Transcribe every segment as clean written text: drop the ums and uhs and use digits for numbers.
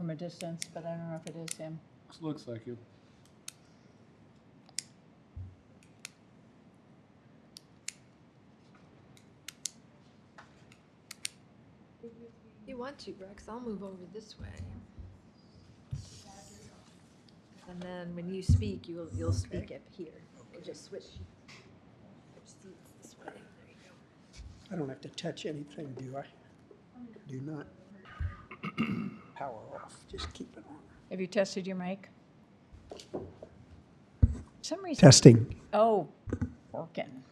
from a distance, but I don't know if it is him. Looks like you. If you want to, Rex, I'll move over this way. And then when you speak, you'll speak up here. And just switch seats this way. There you go. I don't have to touch anything, do I? Do not. Power off, just keep it on. Have you tested your mic? For some reason. Testing. Oh, working.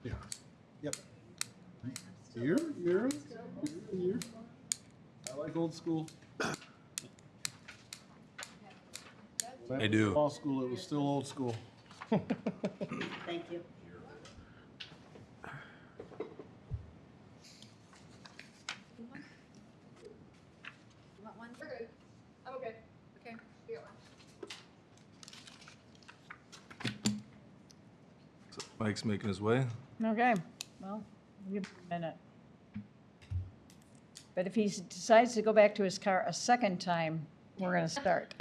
Yeah. Yep. You're. I like old school. I do. Law school, it was still old school. Thank you. You want one? We're good. I'm okay. Okay, you got one. Mike's making his way. Okay, well, give him a minute. But if he decides to go back to his car a second time, we're going to start.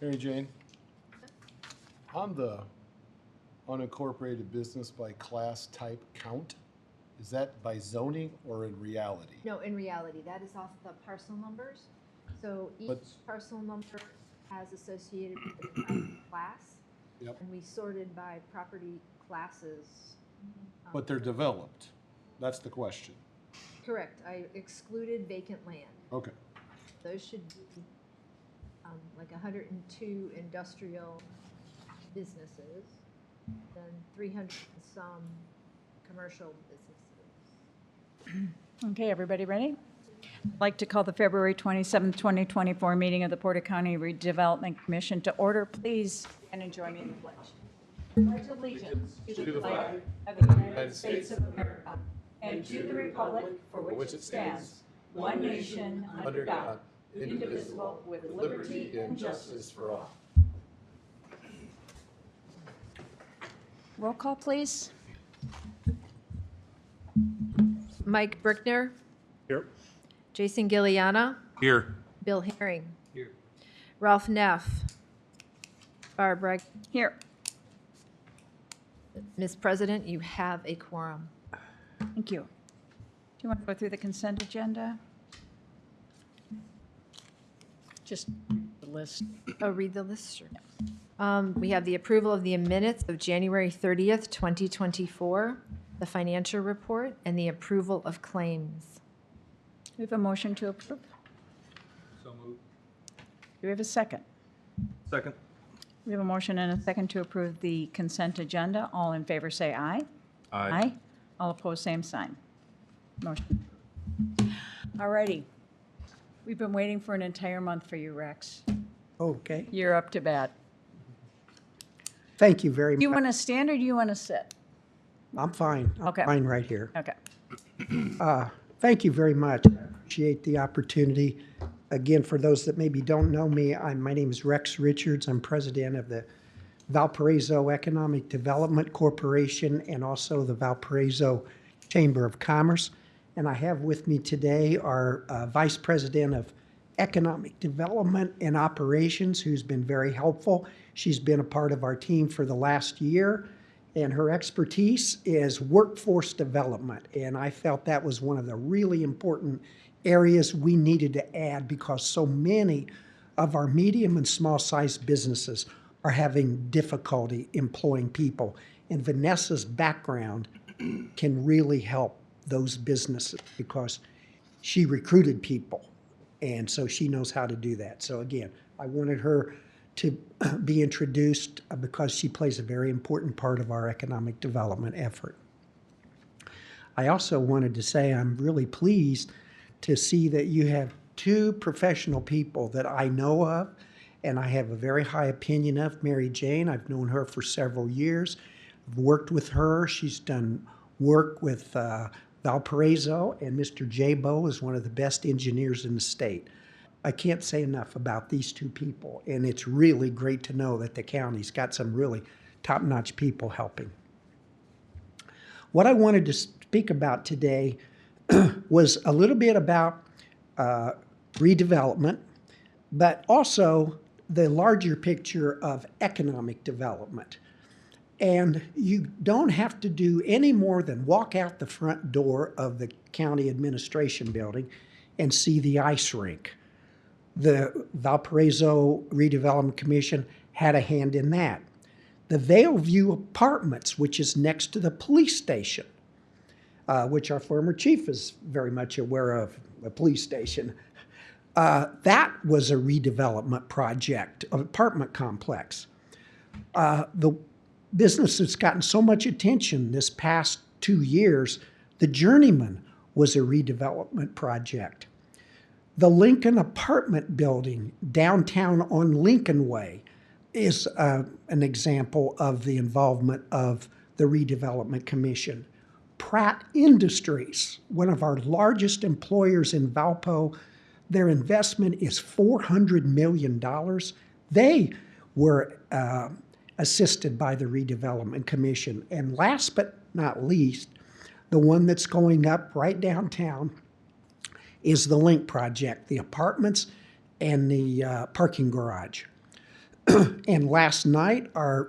Mary Jane, on the unincorporated business by class type count, is that by zoning or in reality? No, in reality, that is off the parcel numbers. So each But- parcel number has associated with a type of class. Yep. And we sorted by property classes. But they're developed. That's the question. Correct. I excluded vacant land. Okay. Those should be like 102 industrial businesses, then 300 and some commercial businesses. Okay, everybody ready? I'd like to call the February 27th, 2024 meeting of the Porter County Redevelopment Commission to order. Please stand and join me in the pledge. Pledge allegiance to the flag of the United States of America and to the republic for which it stands, one nation, under God, indivisible, with liberty and justice for all. Roll call, please. Mike Brickner, Here. Jason Gilliana, Here. Bill Herring. Here. Ralph Neff. Barbara. Here. Ms. President, you have a quorum. Thank you. Do you want to go through the consent agenda? Just the list. Oh, read the list, sure. We have the approval of the minutes of January 30th, 2024, the financial report, and the approval of claims. Do we have a motion to approve? So moved. Do we have a second? Second. We have a motion and a second to approve the consent agenda. All in favor say aye. Aye. All opposed, same sign. Motion. All righty. We've been waiting for an entire month for you, Rex. Okay, You're up to bat. thank you very Do you much. want to stand or do you want to sit? I'm fine. Okay. I'm fine right here. Okay. Thank you very much. I appreciate the opportunity. Again, for those that maybe don't know me, my name is Rex Richards. I'm president of the Valparaiso Economic Development Corporation and also the Valparaiso Chamber of Commerce. And I have with me today our Vice President of Economic Development and Operations, who's been very helpful. She's been a part of our team for the last year, and her expertise is workforce development. And I felt that was one of the really important areas we needed to add because so many of our medium and small-sized businesses are having difficulty employing people. And Vanessa's background can really help those businesses because she recruited people, and so she knows how to do that. So again, I wanted her to be introduced because she plays a very important part of our economic development effort. I also wanted to say I'm really pleased to see that you have two professional people that I know of and I have a very high opinion of Mary Jane. I've known her for several years. I've worked with her. She's done work with Valparaiso, and Mr. Jabo is one of the best engineers in the state. I can't say enough about these two people, and it's really great to know that the county's got some really top-notch people helping. What I wanted to speak about today was a little bit about redevelopment, but also the larger picture of economic development. And you don't have to do any more than walk out the front door of the county administration building and see the ice rink. The Valparaiso Redevelopment Commission had a hand in that. The Vale View Apartments, which is next to the police station, which our former chief is very much aware of, the police station, that was a redevelopment project, an apartment complex. The business that's gotten so much attention this past 2 years, the Journeyman was a redevelopment project. The Lincoln apartment building downtown on Lincoln Way is an example of the involvement of the Redevelopment Commission. Pratt Industries, one of our largest employers in Valpo, their investment is $400 million. They were assisted by the Redevelopment Commission. And last but not least, the one that's going up right downtown is the Link project, the apartments and the parking garage. And last night, our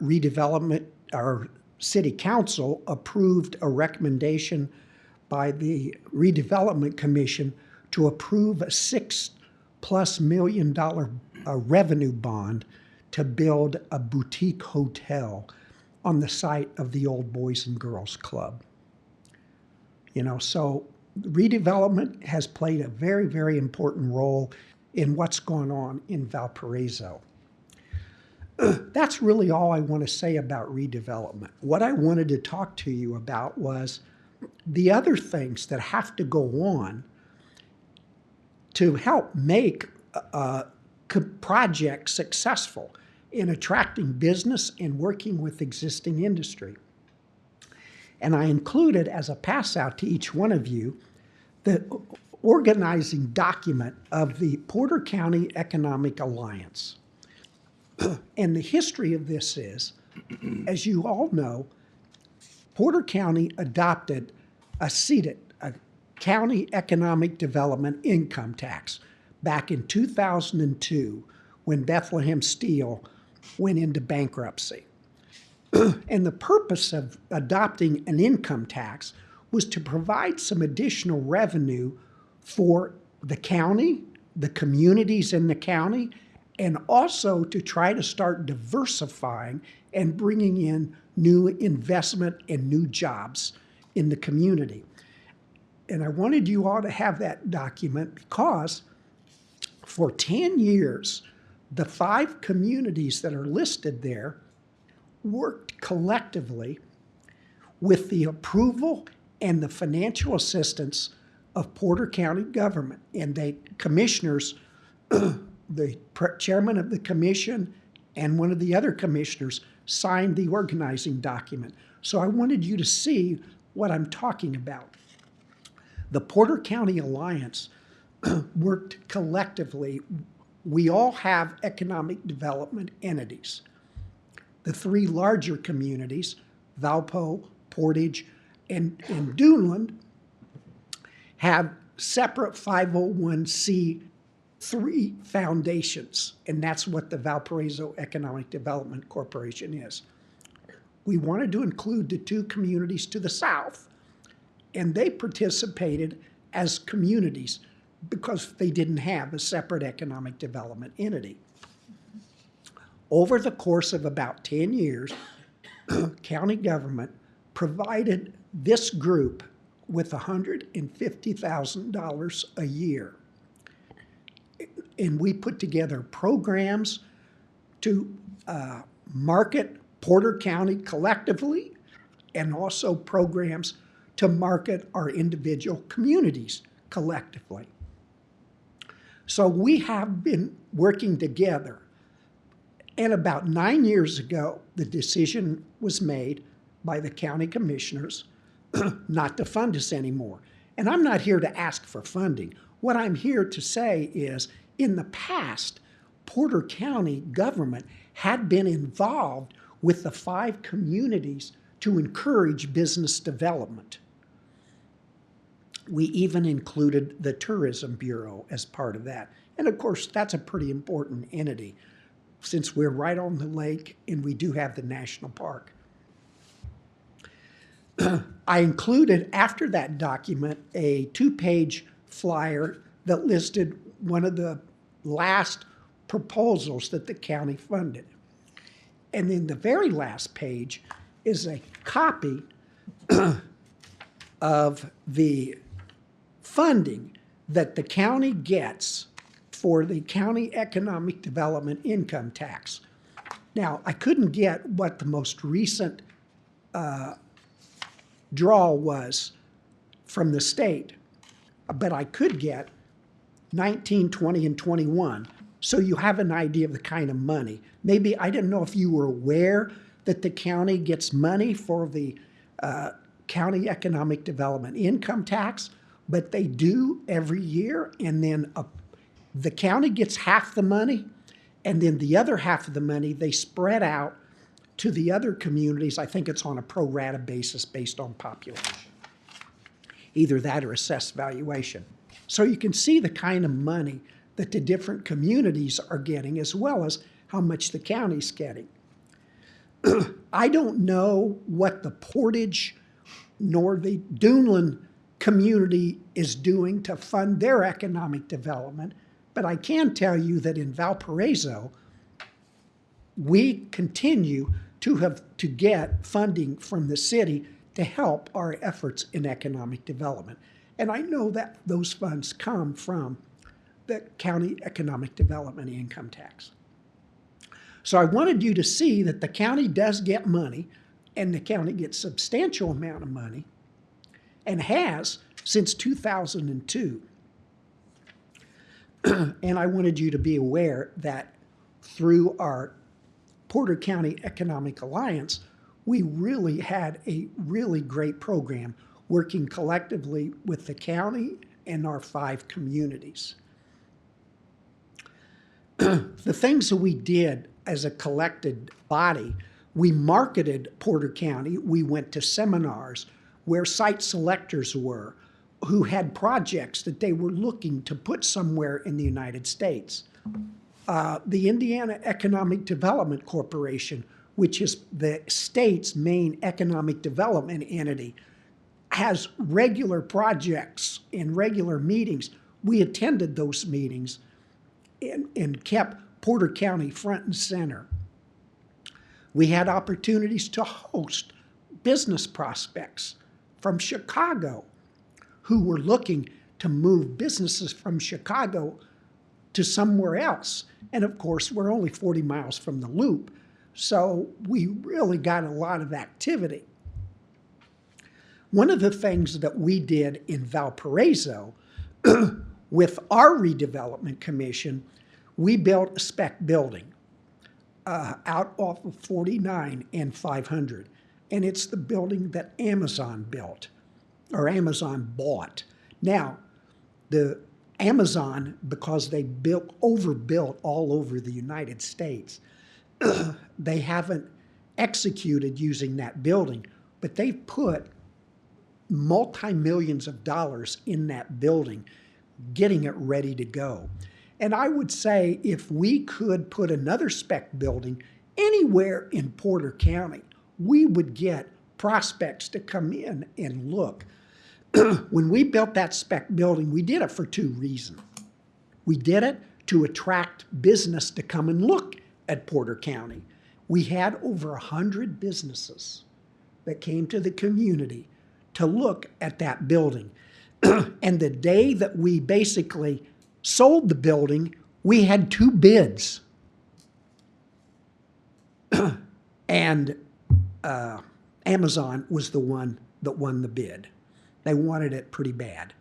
city council approved a recommendation by the Redevelopment Commission to approve a $6+ million revenue bond to build a boutique hotel on the site of the old Boys and Girls Club. So redevelopment has played a very, very important role in what's going on in Valparaiso. That's really all I want to say about redevelopment. What I wanted to talk to you about was the other things that have to go on to help make a project successful in attracting business and working with existing industry. And I included as a pass out to each one of you the organizing document of the Porter County Economic Alliance. And the history of this is, as you all know, Porter County adopted a county economic development income tax back in 2002 when Bethlehem Steel went into bankruptcy. And the purpose of adopting an income tax was to provide some additional revenue for the county, the communities in the county, and also to try to start diversifying and bringing in new investment and new jobs in the community. And I wanted you all to have that document because for 10 years, the 5 communities that are listed there worked collectively with the approval and the financial assistance of Porter County government. And the commissioners, the chairman of the commission and one of the other commissioners signed the organizing document. So I wanted you to see what I'm talking about. The Porter County Alliance worked collectively. We all have economic development entities. The 3 larger communities, Valpo, Portage, and Duneland, have separate 501c3 foundations, and that's what the Valparaiso Economic Development Corporation is. We wanted to include the 2 communities to the south, and they participated as communities because they didn't have a separate economic development entity. Over the course of about 10 years, county government provided this group with $150,000 a year. And we put together programs to market Porter County collectively and also programs to market our individual communities collectively. So we have been working together And about 9 years ago, the decision was made by the county commissioners not to fund us anymore. And I'm not here to ask for funding. What I'm here to say is, in the past, Porter County government had been involved with the 5 communities to encourage business development. We even included the Tourism Bureau as part of that. And of course, that's a pretty important entity since we're right on the lake and we do have the national park. I included, after that document, a 2-page flyer that listed one of the last proposals that the county funded. And then the very last page is a copy of the funding that the county gets for the county economic development income tax. Now, I couldn't get what the most recent draw was from the state, but I could get 19, 20, and 21. So you have an idea of the kind of money. Maybe, I didn't know if you were aware that the county gets money for the county economic development income tax, but they do every year, and then the county gets half the money, and then the other half of the money they spread out to the other communities. I think it's on a pro rata basis based on population. Either that or assessed valuation. So you can see the kind of money that the different communities are getting, as well as how much the county's getting. I don't know what the Portage nor the Duneland community is doing to fund their economic development, but I can tell you that in Valparaiso, we continue to get funding from the city to help our efforts in economic development. And I know that those funds come from the county economic development income tax. So I wanted you to see that the county does get money, and the county gets substantial amount of money, and has since 2002. And I wanted you to be aware that through our Porter County Economic Alliance, we really had a really great program working collectively with the county and our 5 communities. The things that we did as a collected body, we marketed Porter County. We went to seminars where site selectors were, who had projects that they were looking to put somewhere in the United States. The Indiana Economic Development Corporation, which is the state's main economic development entity, has regular projects and regular meetings. We attended those meetings and kept Porter County front and center. We had opportunities to host business prospects from Chicago who were looking to move businesses from Chicago to somewhere else. And of course, we're only 40 miles from the Loop, so we really got a lot of activity. One of the things that we did in Valparaiso with our redevelopment commission, we built a spec building out off of 49 and 500. And it's the building that Amazon built, or Amazon bought. Now, the Amazon, because they overbuilt all over the United States, they haven't executed using that building, but they've put multi-millions of dollars in that building, getting it ready to go. And I would say if we could put another spec building anywhere in Porter County, we would get prospects to come in and look. When we built that spec building, we did it for 2 reasons. We did it to attract business to come and look at Porter County. We had over 100 businesses that came to the community to look at that building. And the day that we basically sold the building, we had 2 bids. And Amazon was the one that won the bid. They wanted it pretty bad.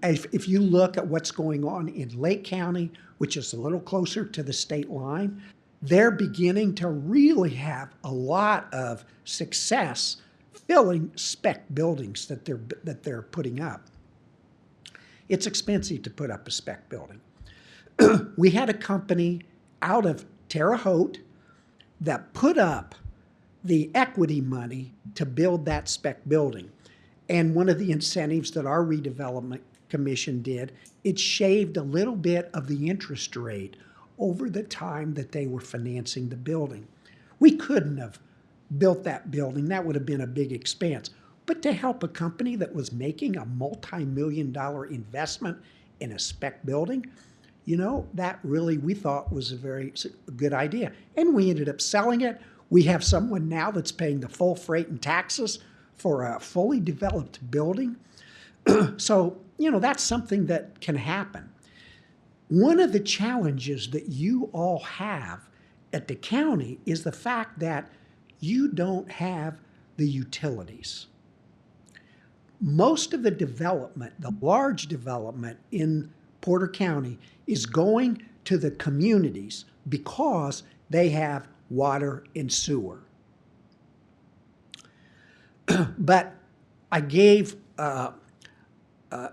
If you look at what's going on in Lake County, which is a little closer to the state line, they're beginning to really have a lot of success filling spec buildings that they're putting up. It's expensive to put up a spec building. We had a company out of Terre Haute that put up the equity money to build that spec building. And one of the incentives that our redevelopment commission did, it shaved a little bit of the interest rate over the time that they were financing the building. We couldn't have built that building. That would have been a big expense. But to help a company that was making a multi-million-dollar investment in a spec building, you know, that really we thought was a very good idea. And we ended up selling it. We have someone now that's paying the full freight and taxes for a fully developed building. So, you know, that's something that can happen. One of the challenges that you all have at the county is the fact that you don't have the utilities. Most of the development, the large development in Porter County, is going to the communities because they have water and sewer. But I gave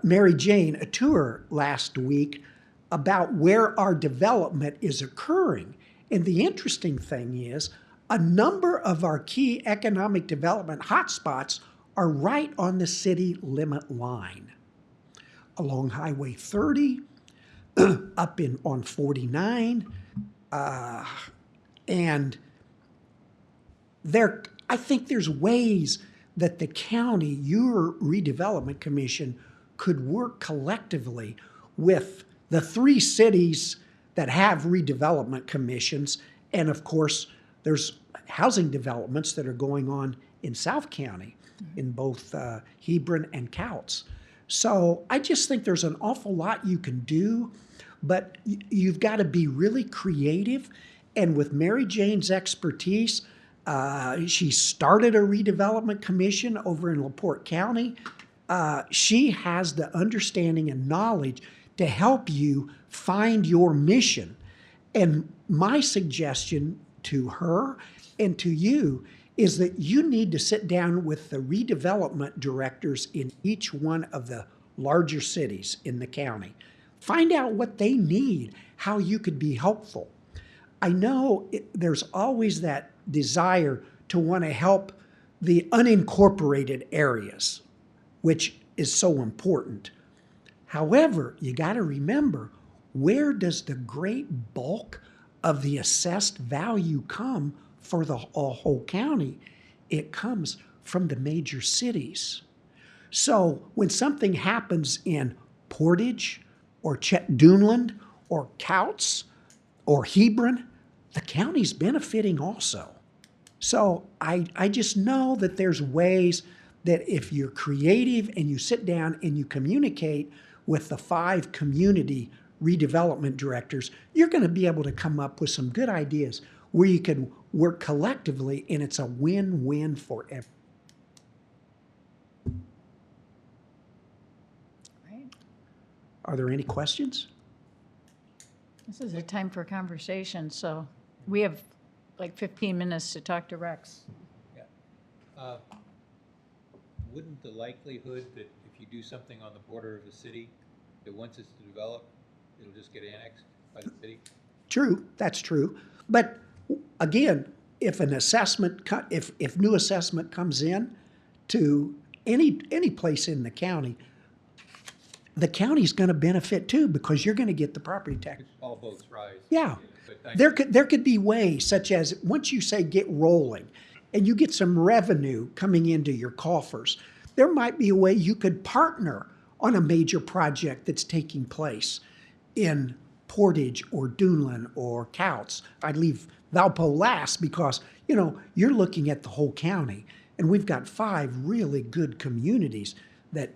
Mary Jane a tour last week about where our development is occurring. And the interesting thing is, a number of our key economic development hotspots are right on the city limit line. Along Highway 30, up on 49, and I think there's ways that the county, your redevelopment commission, could work collectively with the 3 cities that have redevelopment commissions. And of course, there's housing developments that are going on in South County, in both Hebron and Couts. So I just think there's an awful lot you can do, but you've got to be really creative. And with Mary Jane's expertise, she started a redevelopment commission over in LaPorte County. She has the understanding and knowledge to help you find your mission. And my suggestion to her and to you is that you need to sit down with the redevelopment directors in each one of the larger cities in the county. Find out what they need, how you could be helpful. I know there's always that desire to want to help the unincorporated areas, which is so important. However, you got to remember, where does the great bulk of the assessed value come for the whole county? It comes from the major cities. So when something happens in Portage or Chetduneland or Couts or Hebron, the county's benefiting also. So I just know that there's ways that if you're creative and you sit down and you communicate with the 5 community redevelopment directors, you're going to be able to come up with some good ideas where you can work collectively and it's a win-win for everyone. Right. Are there any questions? This is a time for conversation, so we have like 15 minutes to talk to Rex. Wouldn't the likelihood that if you do something on the border of a city, that once it's developed, it'll just get annexed by the city? True, that's true. But again, if an assessment, if new assessment comes in to any place in the county's going to benefit too, because you're going to get the property tax. All boats rise. Yeah. But There could be ways, such as once you say get rolling and you get some revenue coming into your coffers, there might be a way you could partner on a major project that's taking place in Portage or Duneland or Couts. I'd leave Valpo last because, you know, you're looking at the whole county, and we've got 5 really good communities that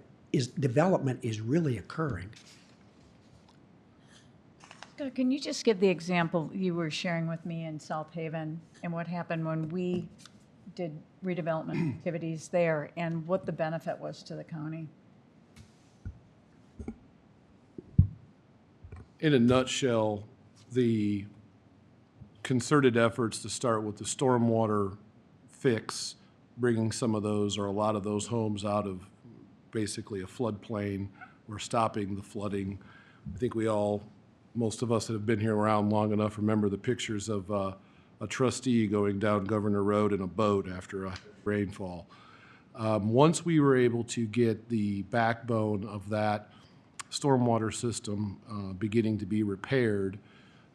development is really occurring. So can you just give the example you were sharing with me in South Haven and what happened when we did redevelopment activities there and what the benefit was to the county? in a nutshell, the concerted efforts to start with the stormwater fix, bringing some of those or a lot of those homes out of basically a floodplain or stopping the flooding. I think most of us that have been here around long enough remember the pictures of a trustee going down Governor Road in a boat after a rainfall. Once we were able to get the backbone of that stormwater system beginning to be repaired,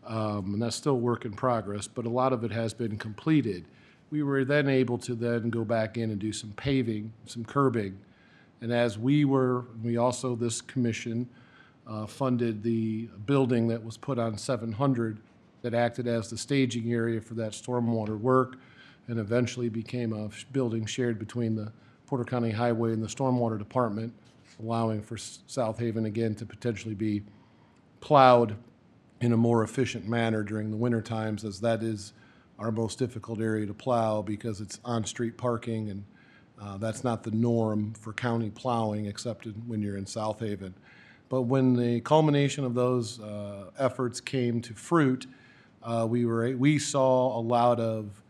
and that's still work in progress, but a lot of it has been completed. We were then able to then go back in and do some paving, some curbing. And as we also, this commission, funded the building that was put on 700 that acted as the staging area for that stormwater work and eventually became a building shared between the Porter County Highway and the Stormwater Department, allowing for South Haven again to potentially be plowed in a more efficient manner during the winter times, as that is our most difficult area to plow because it's on-street parking, and that's not the norm for county plowing except when you're in South Haven. But when the culmination of those efforts came to fruit, we saw a lot of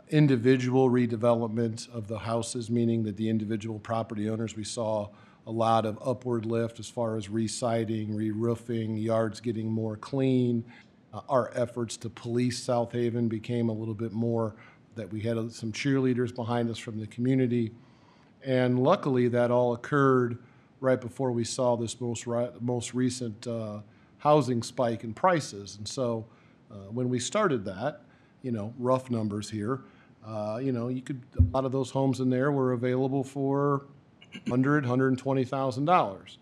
individual redevelopment of the houses, meaning that the individual property owners, we saw a lot of upward lift as far as re-siding, re-roofing, yards getting more clean. Our efforts to police South Haven became a little bit more, that we had some cheerleaders behind us from the community. And luckily, that all occurred right before we saw this most recent housing spike in prices. And so when we started that, rough numbers here, a lot of those homes in there were available for $120,000.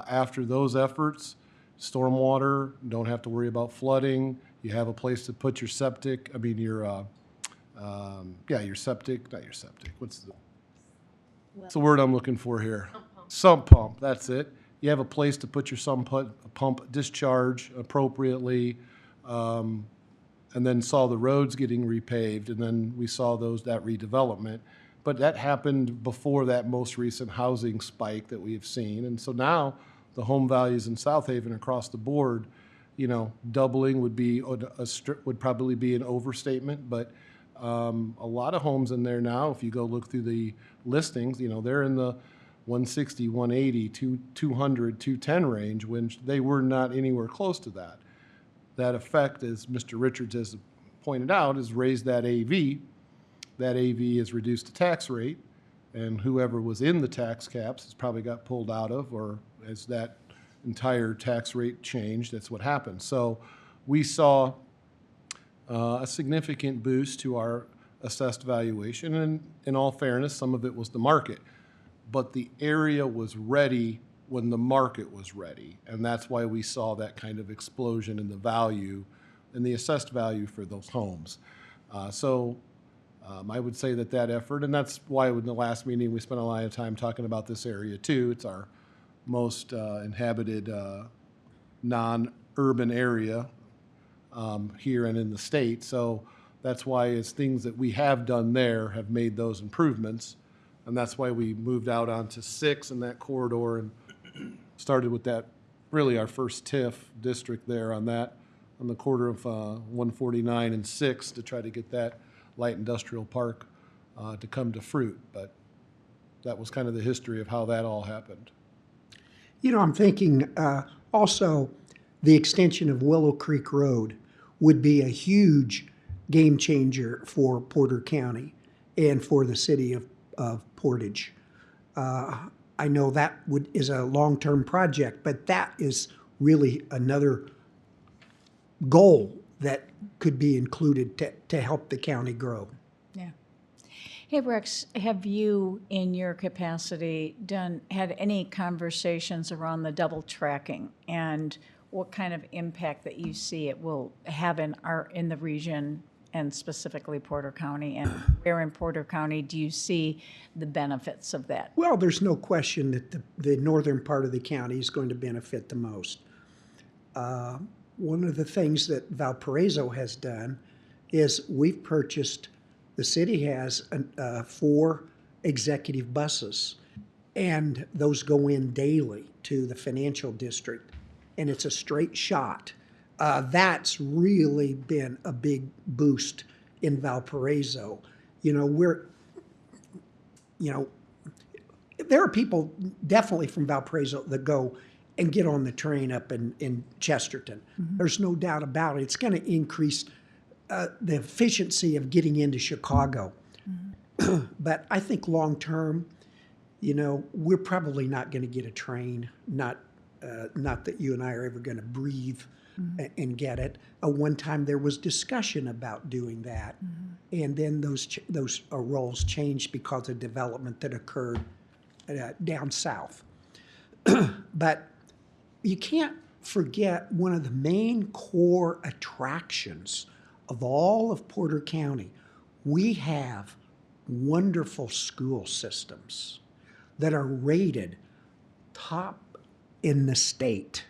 After those efforts, stormwater, don't have to worry about flooding. You have a place to put your septic. Your septic, not your septic. What's the word I'm looking for here? Sump pump, that's it. You have a place to put your sump pump discharge appropriately, and then saw the roads getting repaved, and then we saw that redevelopment. But that happened before that most recent housing spike that we have seen. And so now the home values in South Haven across the board, doubling would probably be an overstatement, but a lot of homes in there now, if you go look through the listings, they're in the 160, 180, 200, 210 range, when they were not anywhere close to that. That effect, as Mr. Richards has pointed out, has raised that AV. That AV has reduced the tax rate, and whoever was in the tax caps has probably got pulled out of, or as that entire tax rate changed, that's what happened. So we saw a significant boost to our assessed valuation, and in all fairness, some of it was the market. But the area was ready when the market was ready, and that's why we saw that kind of explosion in the value, and the assessed value for those homes. I would say that effort, and that's why in the last meeting we spent a lot of time talking about this area too. It's our most inhabited non-urban area here and in the state. So that's why it's things that we have done there have made those improvements. And that's why we moved out onto 6 in that corridor and started with that, really our first TIF district there on the corner of 149 and 6 to try to get that light industrial park to come to fruit. But that was kind of the history of how that all happened. I'm thinking also the extension of Willow Creek Road would be a huge game changer for Porter County and for the city of Portage. I know that is a long-term project, but that is really another goal that could be included to help the county grow. Yeah. Hey, Rex, have you, in your capacity, had any conversations around the double tracking and what kind of impact that you see it will have in the region and specifically Porter County? And where in Porter County do you see the benefits of that? Well, there's no question that the northern part of the county is going to benefit the most. One of the things that Valparaiso has done is the city has 4 executive buses, and those go in daily to the financial district. and it's a straight shot. That's really been a big boost in Valparaiso. You know, there are people definitely from Valparaiso that go and get on the train up in Chesterton. There's no doubt about it. It's going to increase the efficiency of getting into Chicago. But I think long term, you know, we're probably not going to get a train. Not that you and I are ever going to breathe and get it. One time there was discussion about doing that, and then those roles changed because of development that occurred down south. But you can't forget one of the main core attractions of all of Porter County. We have wonderful school systems that are rated top in the state.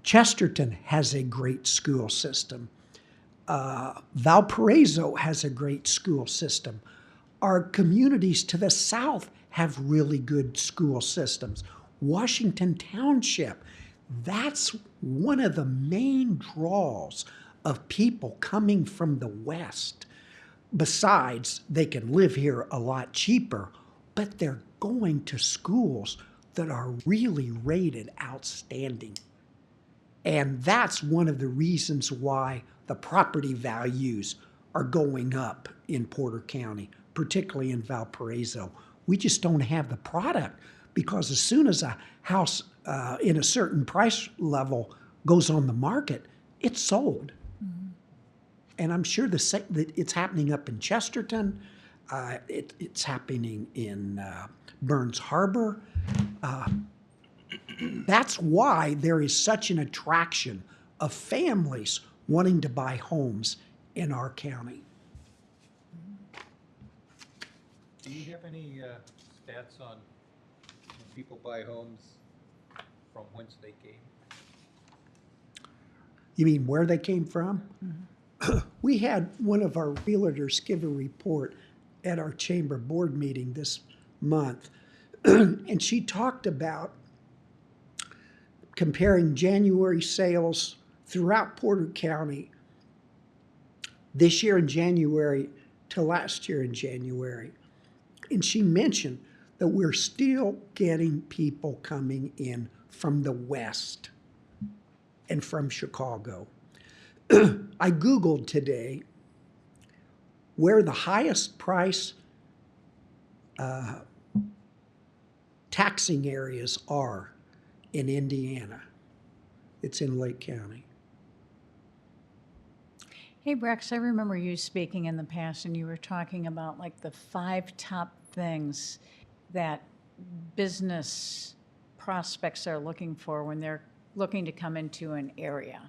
Chesterton has a great school system. Valparaiso has a great school system. Our communities to the south have really good school systems. Washington Township, that's one of the main draws of people coming from the west. Besides, they can live here a lot cheaper, but they're going to schools that are really rated outstanding. And that's one of the reasons why the property values are going up in Porter County, particularly in Valparaiso. We just don't have the product, because as soon as a house in a certain price level goes on the market, it's sold. And I'm sure that it's happening up in Chesterton. It's happening in Burns Harbor. That's why there is such an attraction of families wanting to buy homes in our county. Do you have any stats on when people buy homes from whence they came? You mean where they came from? We had one of our realtors give a report at our chamber board meeting this month, and she talked about comparing January sales throughout Porter County this year in January to last year in January. And she mentioned that we're still getting people coming in from the west and from Chicago. I Googled today where the highest price taxing areas are in Indiana. It's in Lake County. Hey, Rex, I remember you speaking in the past, and you were talking about like the 5 top things that business prospects are looking for when they're looking to come into an area.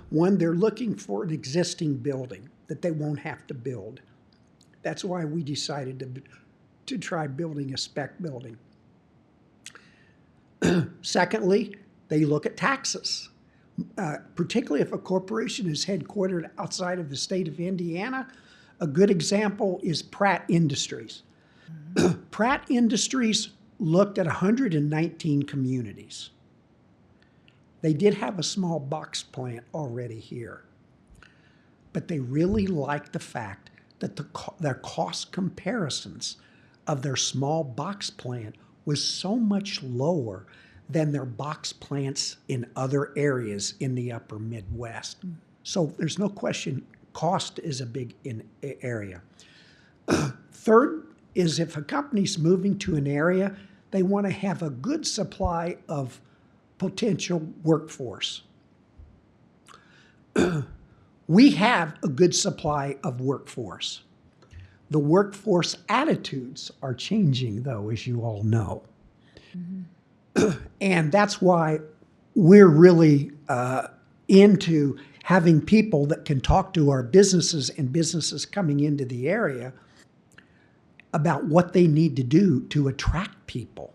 One, they're looking for an existing building that they won't have to build. That's why we decided to try building a spec building. Secondly, they look at taxes, particularly if a corporation is headquartered outside of the state of Indiana. A good example is Pratt Industries. Pratt Industries looked at 119 communities. They did have a small box plant already here, but they really liked the fact that their cost comparisons of their small box plant was so much lower than their box plants in other areas in the upper Midwest. So there's no question cost is a big area. Third is if a company's moving to an area, they want to have a good supply of potential workforce. We have a good supply of workforce. The workforce attitudes are changing, though, as you all know. And that's why we're really into having people that can talk to our businesses and businesses coming into the area about what they need to do to attract people.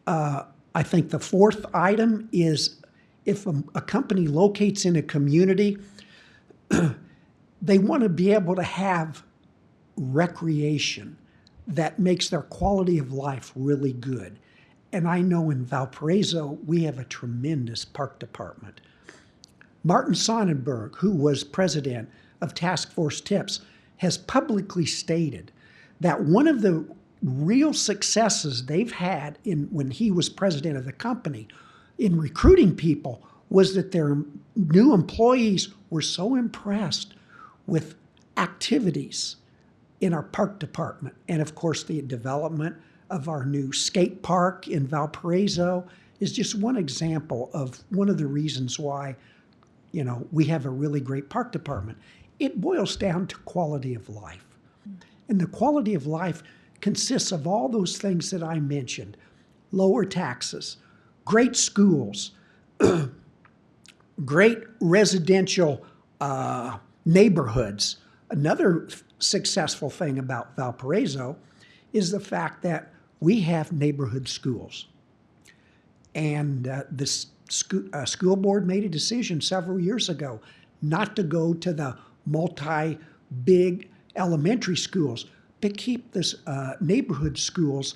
I think the fourth item is if a company locates in a community, they want to be able to have recreation that makes their quality of life really good. And I know in Valparaiso, we have a tremendous park department. Martin Sonnenberg, who was president of Task Force TIPS, has publicly stated that one of the real successes they've had when he was president of the company in recruiting people was that their new employees were so impressed with activities in our park department. And of course, the development of our new skate park in Valparaiso is just one example of one of the reasons why, we have a really great park department. It boils down to quality of life. And the quality of life consists of all those things that I mentioned: lower taxes, great schools, great residential neighborhoods. Another successful thing about Valparaiso is the fact that we have neighborhood schools. And the school board made a decision several years ago not to go to the multi-big elementary schools, but keep this neighborhood schools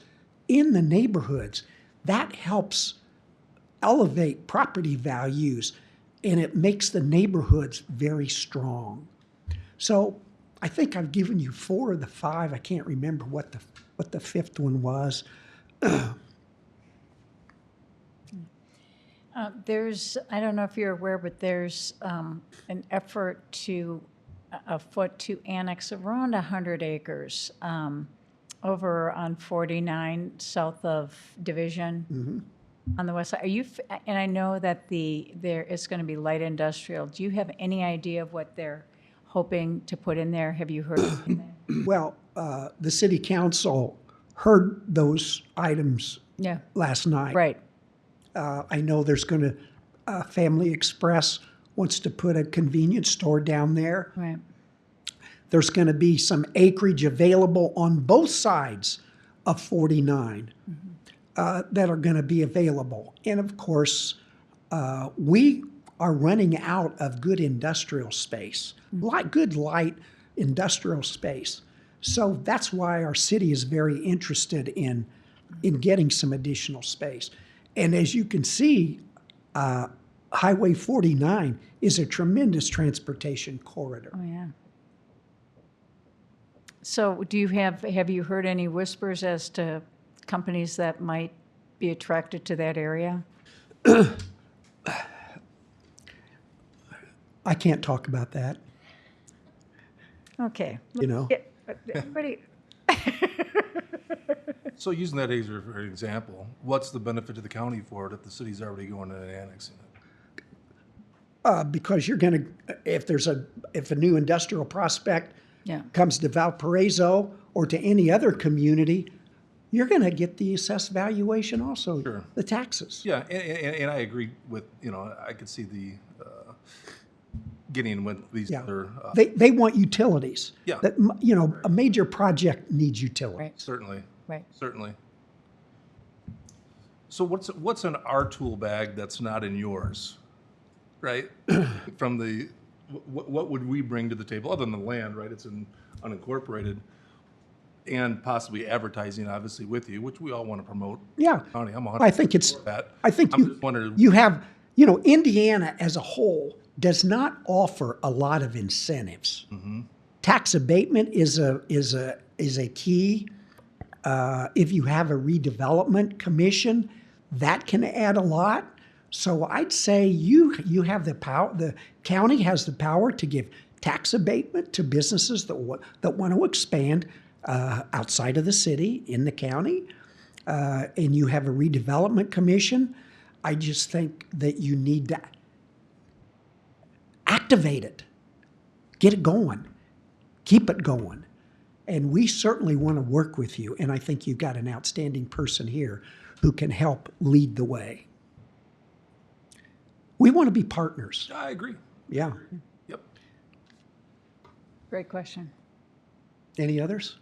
in the neighborhoods. That helps elevate property values, and it makes the neighborhoods very strong. So I think I've given you 4 of the 5. I can't remember what the 5th one was. I don't know if you're aware, but there's an effort afoot to annex around 100 acres over on 49 south of Division on the west side. And I know that there is going to be light industrial. Do you have any idea of what they're hoping to put in there? Have you heard anything? Well, the city council heard those items Yeah, last night. right. I know there's going to, Family Express wants to put a convenience store down there. Right. There's going to be some acreage available on both sides of 49 that are going to be available. And of course, we are running out of good industrial space, good light industrial space. So that's why our city is very interested in getting some additional space. And as you can see, Highway 49 is a tremendous transportation corridor. Oh, yeah. So have you heard any whispers as to companies that might be attracted to that area? I can't talk about that, Okay. Everybody, So using that as for example, what's the benefit to the county for it if the city's already going in and annexing it? because you're going to, if a new industrial prospect yeah. comes to Valparaiso or to any other community, you're going to get the assessed valuation also, Sure. the taxes. Yeah, and I agree with, I could see the getting with these Yeah. other, They want utilities. Yeah. That, a major project needs utilities. Right. certainly, Right. certainly. So what's in our tool bag that's not in yours, right? From what would we bring to the table, other than the land, right? It's in unincorporated, and possibly advertising, obviously, with you, which we all want to promote. Yeah. County, I'm 100% I think it's, for that. I think I'm just wondering, you have, Indiana as a whole does not offer a lot of incentives. Tax abatement is a key. If you have a redevelopment commission, that can add a lot. So I'd say you have the power. The county has the power to give tax abatement to businesses that want to expand outside of the city in the county, and you have a redevelopment commission. I just think that you need to activate it, get it going, keep it going. And we certainly want to work with you. And I think you've got an outstanding person here who can help lead the way. We want to be partners. I agree. Yeah. Yep. Great question. Any others?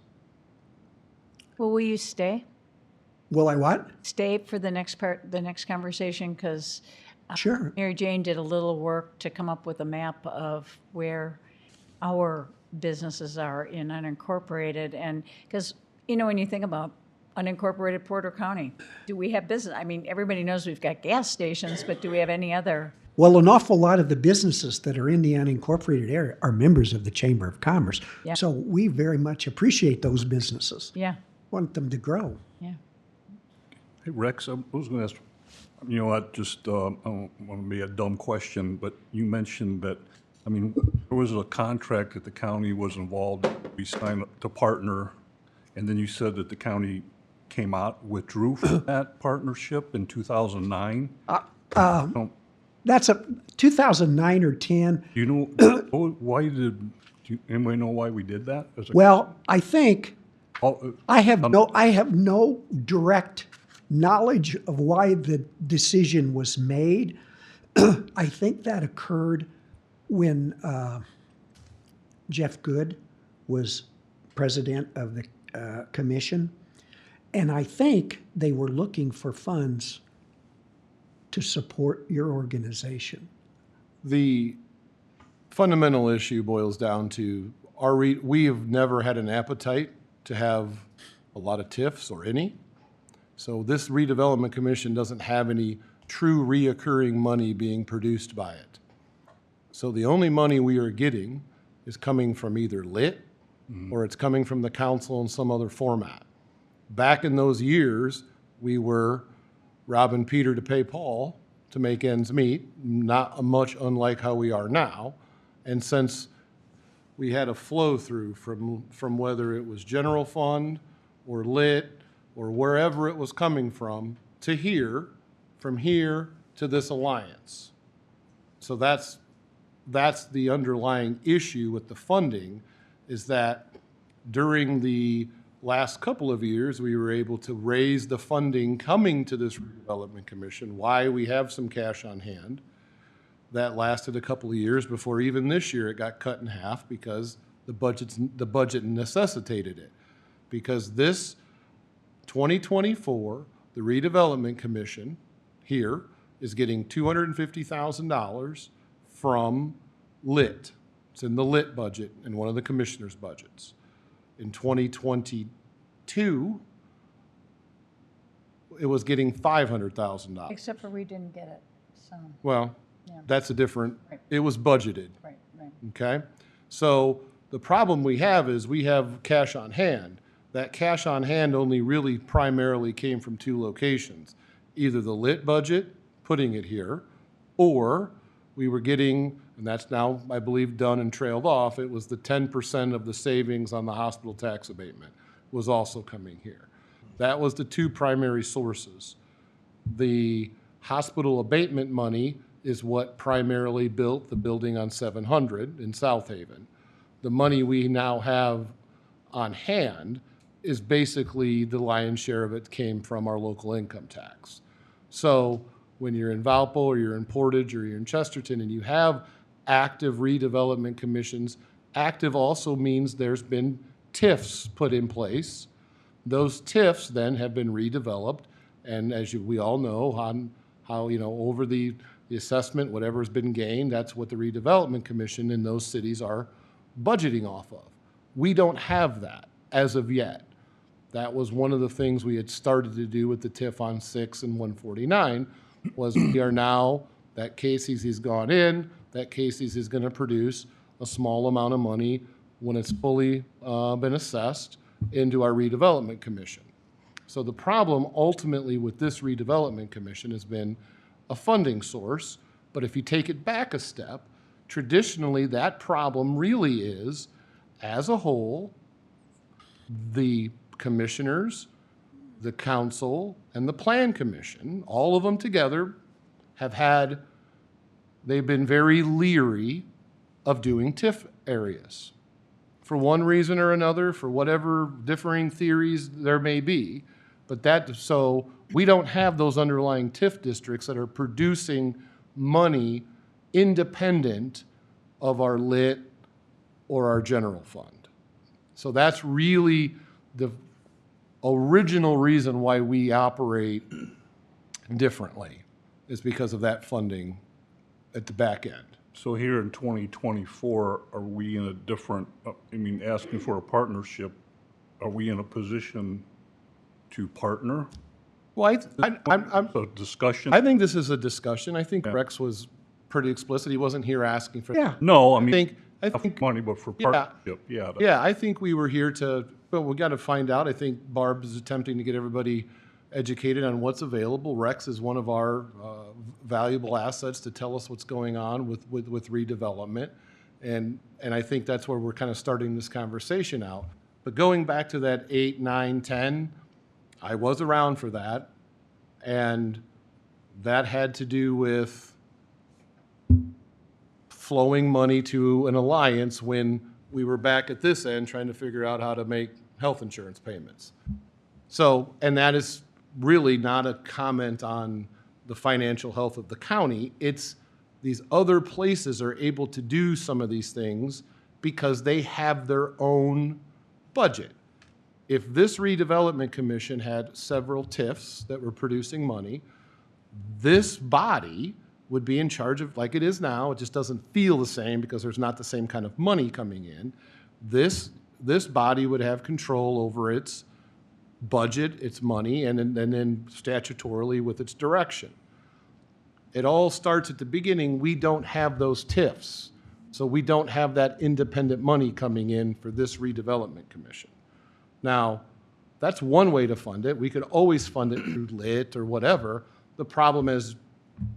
Well, will you stay? Will I what? Stay for the next conversation, because Sure. Mary Jane did a little work to come up with a map of where our businesses are in unincorporated. And because, when you think about unincorporated Porter County? Do we have business? I mean, everybody knows we've got gas stations, but do we have any other? Well, an awful lot of the businesses that are in the unincorporated area are members of the Chamber of Commerce. Yeah. So we very much appreciate those businesses. Yeah, Want them to grow. yeah. Hey, Rex, I was going to ask, you know, I don't want to be a dumb question, but you mentioned that, I mean, there was a contract that the county was involved, we signed up to partner, and then you said that the county withdrew from that partnership in 2009? Don't- That's a 2009 or 10. Do you know, do anybody know why we did that? Well, I think Oh, I have no direct knowledge of why the decision was made. I think that occurred when Jeff Good was president of the commission, and I think they were looking for funds to support your organization. The fundamental issue boils down to we have never had an appetite to have a lot of TIFs or any. So this redevelopment commission doesn't have any true reoccurring money being produced by it. So the only money we are getting is coming from either lit or it's coming from the council in some other format. Back in those years, we were robbing Peter to pay Paul to make ends meet, not much unlike how we are now. And since we had a flow through from whether it was general fund or lit or wherever it was coming from to here, from here to this alliance. So that's the underlying issue with the funding, is that during the last couple of years, we were able to raise the funding coming to this redevelopment commission, why we have some cash on hand. That lasted a couple of years before even this year it got cut in half because the budget necessitated it. Because this 2024, the redevelopment commission here is getting $250,000 from lit. It's in the lit budget in one of the commissioners' budgets. In 2022, it was getting $500,000. Except for we didn't get it, so, Well, Yeah. that's a different, Right. it was budgeted, right, right. okay? So the problem we have is we have cash on hand. That cash on hand only really primarily came from two locations. Either the lit budget, putting it here, or we were getting, and that's now, I believe, done and trailed off, it was the 10% of the savings on the hospital tax abatement was also coming here. That was the two primary sources. The hospital abatement money is what primarily built the building on 700 in South Haven. The money we now have on hand is basically the lion's share of it came from our local income tax. So when you're in Valpo or you're in Portage or you're in Chesterton and you have active redevelopment commissions, active also means there's been TIFs put in place. Those TIFs then have been redeveloped, and as we all know, on how, over the assessment, whatever has been gained, that's what the redevelopment commission in those cities are budgeting off of. We don't have that as of yet. That was one of the things we had started to do with the TIF on 6 and 149, was we are now, that Casey's has gone in, that Casey's is going to produce a small amount of money when it's fully been assessed into our redevelopment commission. So the problem ultimately with this redevelopment commission has been a funding source, but if you take it back a step, traditionally that problem really is, as a whole, the commissioners, the council, and the plan commission, all of them together they've been very leery of doing TIF areas. For one reason or another, for whatever differing theories there may be, so we don't have those underlying TIF districts that are producing money independent of our lit or our general fund. So that's really the original reason why we operate differently, is because of that funding at the back end. So here in 2024, are we in a different, asking for a partnership, are we in a position to partner? Well, I'm, A discussion? I think this is a discussion. I think Rex was pretty explicit. He wasn't here asking for. Yeah. No, I mean, I not think, money, but for yeah. partnership, yeah. yeah, I think we were here to, but we got to find out. I think Barb is attempting to get everybody educated on what's available. Rex is one of our valuable assets to tell us what's going on with redevelopment. And I think that's where we're kind of starting this conversation out. But going back to that 8, 9, 10, I was around for that. And that had to do with flowing money to an alliance when we were back at this end trying to figure out how to make health insurance payments. So, and that is really not a comment on the financial health of the county. It's these other places are able to do some of these things because they have their own budget. If this redevelopment commission had several TIFs that were producing money, this body would be in charge of, like it is now, it just doesn't feel the same because there's not the same kind of money coming in. This body would have control over its budget, its money, and then statutorily with its direction. It all starts at the beginning. We don't have those TIFs, so we don't have that independent money coming in for this redevelopment commission. Now, that's one way to fund it. We could always fund it through lit or whatever. The problem is,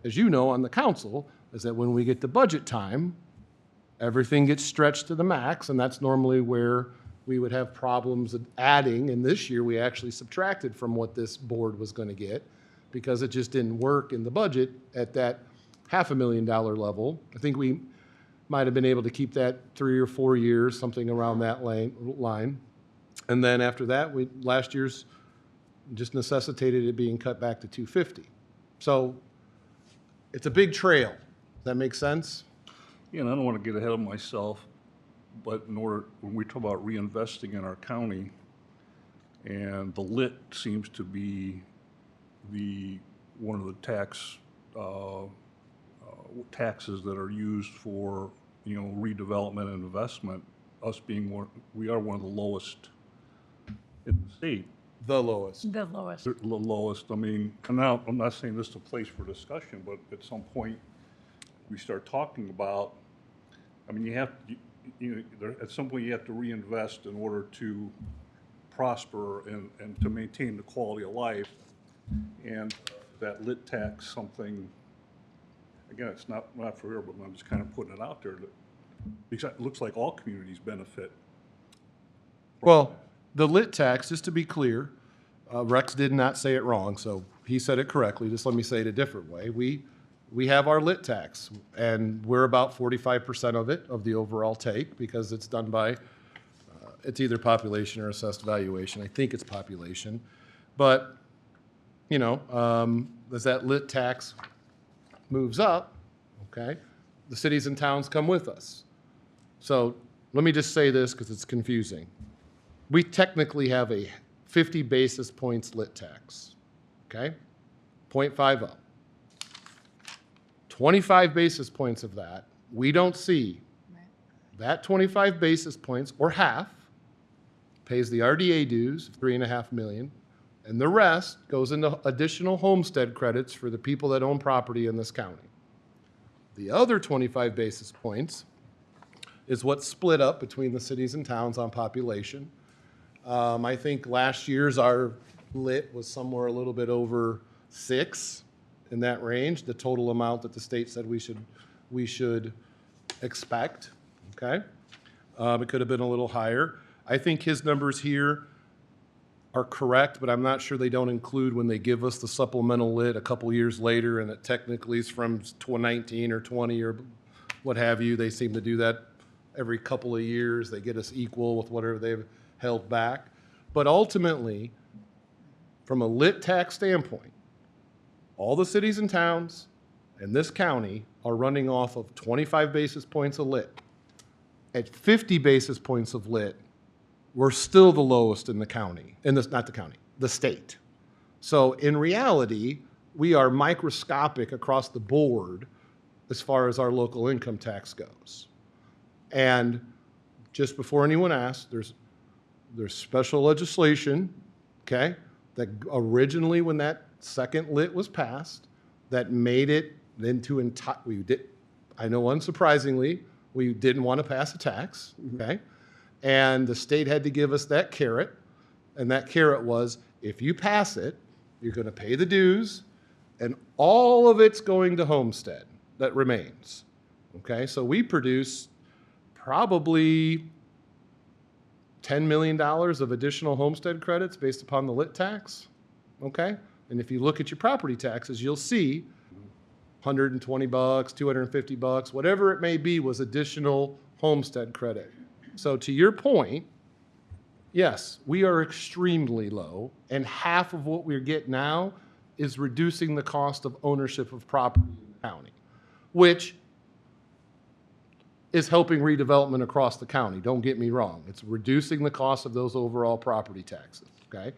as you know, on the council, is that when we get to budget time, everything gets stretched to the max, and that's normally where we would have problems adding, and this year we actually subtracted from what this board was going to get because it just didn't work in the budget at that $500,000 level. I think we might have been able to keep that 3 or 4 years, something around that line. And then after that, last year's just necessitated it being cut back to 250. So it's a big trail. Does that make sense? Yeah, and I don't want to get ahead of myself, but when we talk about reinvesting in our county, and the lit seems to be one of the taxes that are used for, redevelopment and investment, us being we are one of the lowest in the state. The lowest. The lowest. The lowest, I mean, and now, I'm not saying this is a place for discussion, but at some point, we start talking about, I mean, at some point, you have to reinvest in order to prosper and to maintain the quality of life. And that lit tax, something, again, it's not for here, but I'm just kind of putting it out there, because it looks like all communities benefit. Well, the lit tax, just to be clear, Rex did not say it wrong, so he said it correctly. Just let me say it a different way. We have our lit tax, and we're about 45% of it, of the overall take, because it's done by, it's either population or assessed valuation. I think it's population. But, as that lit tax moves up, okay, the cities and towns come with us. So let me just say this because it's confusing. We technically have a 50 basis points lit tax, okay? 0.50. 25 basis points of that, we don't see. That 25 basis points, or half, pays the RDA dues of $3.5 million, and the rest goes into additional homestead credits for the people that own property in this county. The other 25 basis points is what's split up between the cities and towns on population. I think last year's our lit was somewhere a little bit over 6 in that range, the total amount that the state said we should expect, okay? It could have been a little higher. I think his numbers here are correct, but I'm not sure they don't include when they give us the supplemental lit a couple years later, and it technically is from 19 or 20 or what have you. They seem to do that every couple of years. They get us equal with whatever they've held back. But ultimately, from a lit tax standpoint, all the cities and towns in this county are running off of 25 basis points of lit. At 50 basis points of lit, we're still the lowest in the county, not the county, the state. So in reality, we are microscopic across the board as far as our local income tax goes. And just before anyone asks, there's special legislation, okay, that originally, when that second lit was passed, that made it into I know unsurprisingly, we didn't want to pass a tax, okay? And the state had to give us that carrot, and that carrot was, if you pass it, you're going to pay the dues, and all of it's going to homestead that remains, okay? So we produce probably $10 million of additional homestead credits based upon the lit tax, okay? And if you look at your property taxes, you'll see $120, $250, whatever it may be, was additional homestead credit. So to your point, yes, we are extremely low, and half of what we get now is reducing the cost of ownership of property in the county, which is helping redevelopment across the county. Don't get me wrong. It's reducing the cost of those overall property taxes, okay?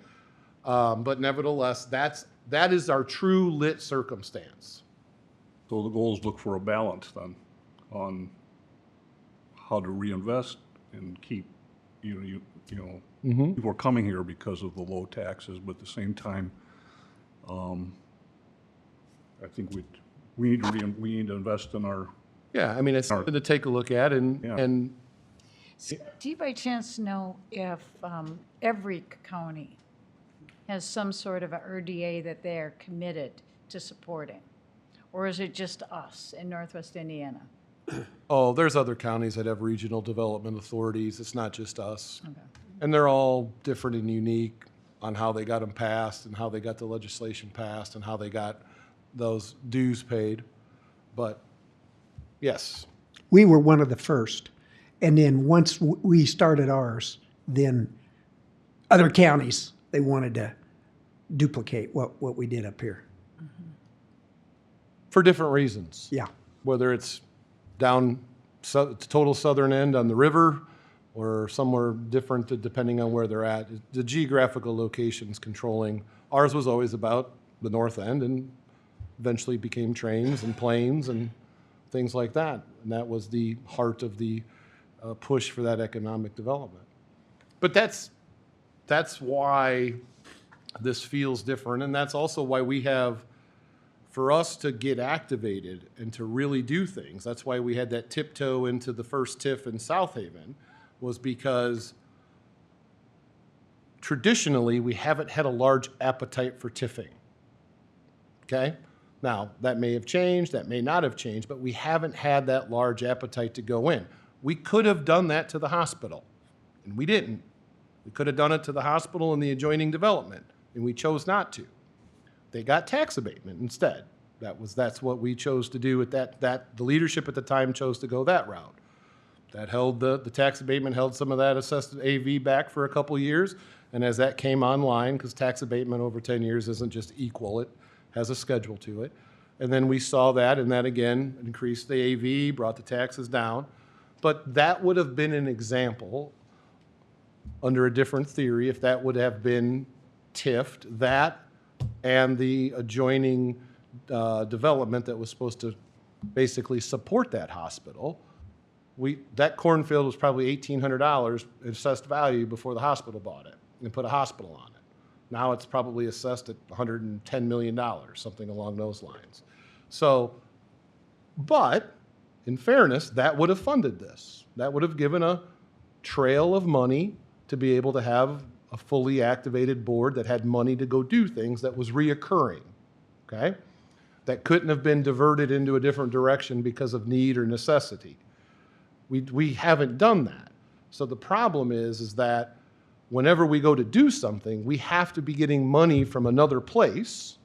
But nevertheless, that is our true lit circumstance. So the goal is look for a balance then on how to reinvest and keep, people are coming here because of the low taxes, but at the same time, I think we need to invest in our. Yeah, I mean, it's something to take a look at, Yeah. and Do you by chance know if every county has some sort of a RDA that they are committed to supporting? Or is it just us in Northwest Indiana? oh, there's other counties that have regional development authorities. It's not just us. Okay. And they're all different and unique on how they got them passed and how they got the legislation passed and how they got those dues paid. But yes, We were one of the first. And then once we started ours, then other counties, they wanted to duplicate what we did up here. for different reasons. Yeah. Whether it's down total southern end on the river or somewhere different depending on where they're at. The geographical locations controlling. Ours was always about the north end and eventually became trains and planes and things like that. And that was the heart of the push for that economic development. But that's why this feels different. And that's also why we have, for us to get activated and to really do things, that's why we had that tiptoe into the first TIF in South Haven, was because traditionally we haven't had a large appetite for TIFing. Okay? Now, that may have changed, that may not have changed, but we haven't had that large appetite to go in. We could have done that to the hospital, and we didn't. We could have done it to the hospital and the adjoining development, and we chose not to. They got tax abatement instead. That's what we chose to do at that the leadership at the time chose to go that route. That held the tax abatement held some of that assessed AV back for a couple of years, and as that came online, because tax abatement over 10 years isn't just equal, it has a schedule to it. And then we saw that, and that again increased the AV, brought the taxes down. But that would have been an example under a different theory if that would have been TIFed, that and the adjoining development that was supposed to basically support that hospital. That cornfield was probably $1,800 assessed value before the hospital bought it and put a hospital on it. Now it's probably assessed at $110 million, something along those lines. So, but in fairness, that would have funded this. That would have given a trail of money to be able to have a fully activated board that had money to go do things that was reoccurring, okay? That couldn't have been diverted into a different direction because of need or necessity. We haven't done that. So the problem is that whenever we go to do something, we have to be getting money from another place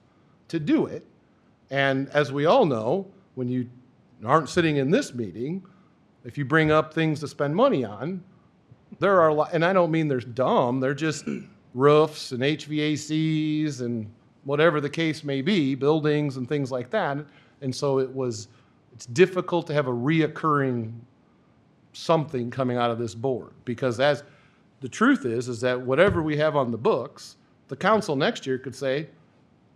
to do it. And as we all know, when you aren't sitting in this meeting, if you bring up things to spend money on, there are a lot, and I don't mean they're dumb, they're just roofs and HVACs and whatever the case may be, buildings and things like that. And so it's difficult to have a reoccurring something coming out of this board, because as the truth is that whatever we have on the books, the council next year could say,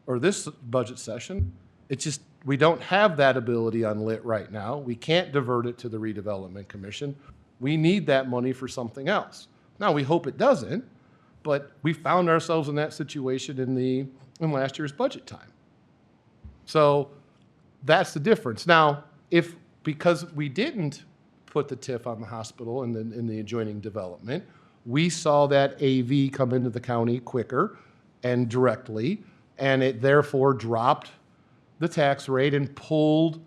or this budget session, it's just, we don't have that ability on lit right now. We can't divert it to the redevelopment commission. We need that money for something else. Now, we hope it doesn't, But we found ourselves in that situation in last year's budget time. So that's the difference. Now, because we didn't put the TIF on the hospital in the adjoining development, we saw that AV come into the county quicker and directly, and it therefore dropped the tax rate and pulled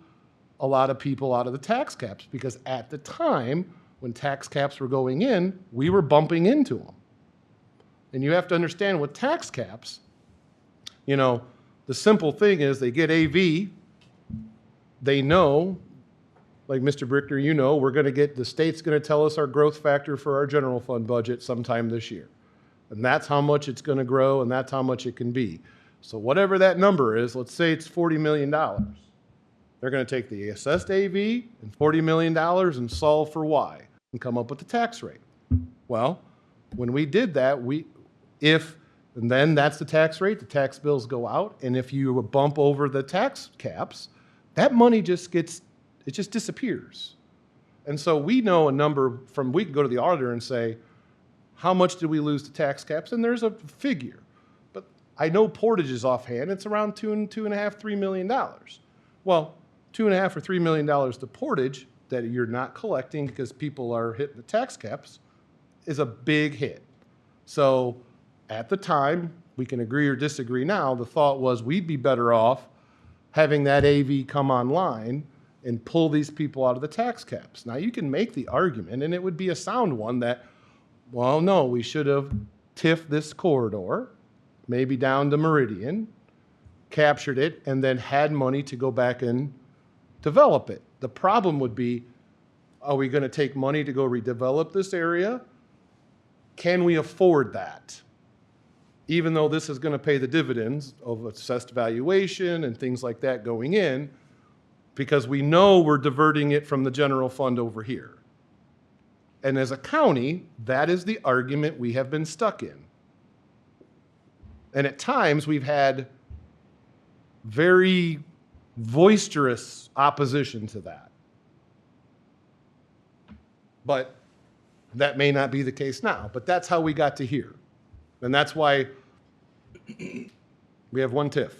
a lot of people out of the tax caps, because at the time, when tax caps were going in, we were bumping into them. And you have to understand with tax caps, the simple thing is they get AV, they know, like Mr. Brickner, we're going to get, the state's going to tell us our growth factor for our general fund budget sometime this year. And that's how much it's going to grow, and that's how much it can be. So whatever that number is, let's say it's $40 million. They're going to take the assessed AV and $40 million and solve for Y and come up with the tax rate. Well, when we did that, and then that's the tax rate, the tax bills go out, and if you bump over the tax caps, that money just disappears. And so we know a number we can go to the auditor and say, how much did we lose to tax caps? And there's a figure. But I know Portage is offhand, it's around $2.5, $3 million. Well, $2.5 or $3 million to Portage that you're not collecting because people are hitting the tax caps is a big hit. So at the time, we can agree or disagree now, the thought was we'd be better off having that AV come online and pull these people out of the tax caps. Now, you can make the argument, and it would be a sound one, that, well, no, we should have TIF'd this corridor, maybe down to Meridian, captured it, and then had money to go back and develop it. The problem would be, are we going to take money to go redevelop this area? Can we afford that? Even though this is going to pay the dividends of assessed valuation and things like that going in, because we know we're diverting it from the general fund over here. And as a county, that is the argument we have been stuck in. And at times, we've had very boisterous opposition to that. But that may not be the case now, but that's how we got to here. And that's why we have one TIF.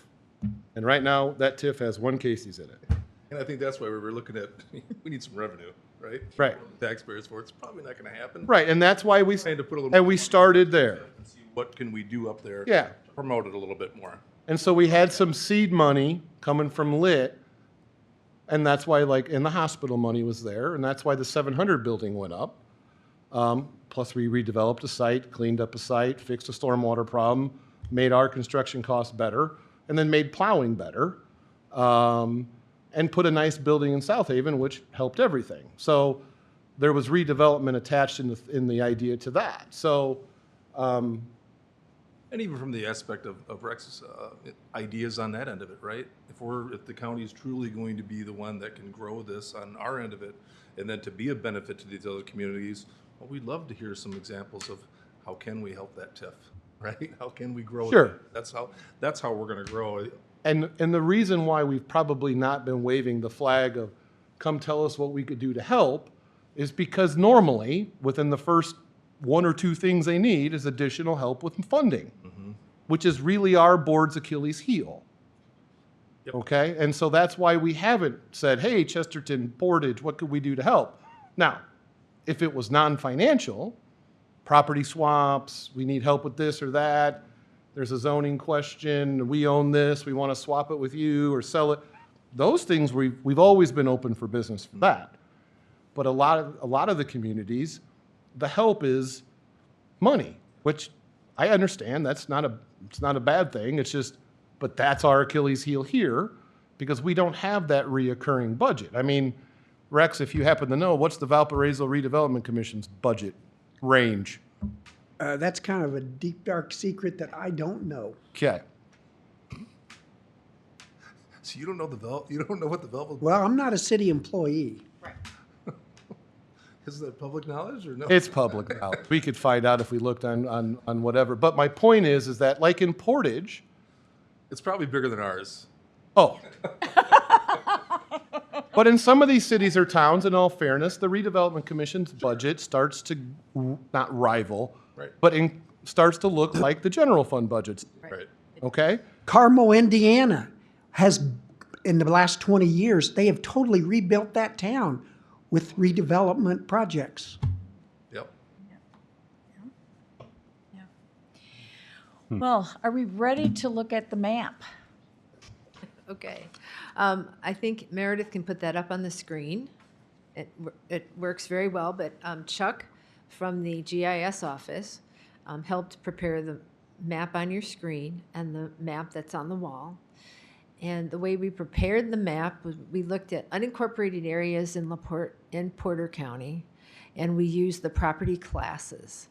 And right now, that TIF has one Casey's in it. And I think that's why we were looking at, we need some revenue, right? Right. Taxpayers for it. It's probably not going to happen. Right, and that's why we, Trying to put a little and we started there. and see what can we do up there. Yeah. To promote it a little bit more. And so we had some seed money coming from LIT, and that's why, and the hospital money was there, and that's why the 700 building went up. Plus, we redeveloped a site, cleaned up a site, fixed a stormwater problem, made our construction costs better, and then made plowing better, and put a nice building in South Haven, which helped everything. So there was redevelopment attached in the idea to that. So, And even from the aspect of Rex's ideas on that end of it, right? If the county is truly going to be the one that can grow this on our end of it, and then to be a benefit to these other communities, well, we'd love to hear some examples of how can we help that TIF, right? How can we grow? Sure. That? That's how we're going to grow. and the reason why we've probably not been waving the flag of come tell us what we could do to help is because normally within the first one or two things they need is additional help with funding, which is really our board's Achilles heel. Yep. Okay, and so that's why we haven't said, hey, Chesterton, Portage, what could we do to help? Now, if it was non-financial, property swaps, we need help with this or that, there's a zoning question, we own this, we want to swap it with you or sell it, those things we've always been open for business for that. But a lot of the communities, the help is money, which I understand, it's not a bad thing, it's just, but that's our Achilles heel here because we don't have that reoccurring budget. I mean, Rex, if you happen to know, what's the Valparaiso Redevelopment Commission's budget range? That's kind of a deep, dark secret that I don't know. Okay. So you don't know you don't know what the Velvet Well, I'm not a city employee. is. That public knowledge or no? It's public knowledge. We could find out if we looked on whatever. But my point is that like in Portage, It's probably bigger than ours. oh. But in some of these cities or towns, in all fairness, the Redevelopment Commission's budget starts to not rival, Right. but starts to look like the general fund budgets, Right. okay? Carmel, Indiana has, in the last 20 years, they have totally rebuilt that town with redevelopment projects. Yep. Well, are we ready to look at the map? Okay. I think Meredith can put that up on the screen. It works very well, but Chuck from the GIS office helped prepare the map on your screen and the map that's on the wall. And the way we prepared the map was we looked at unincorporated areas in LaPorte in Porter County, and we used the property classes.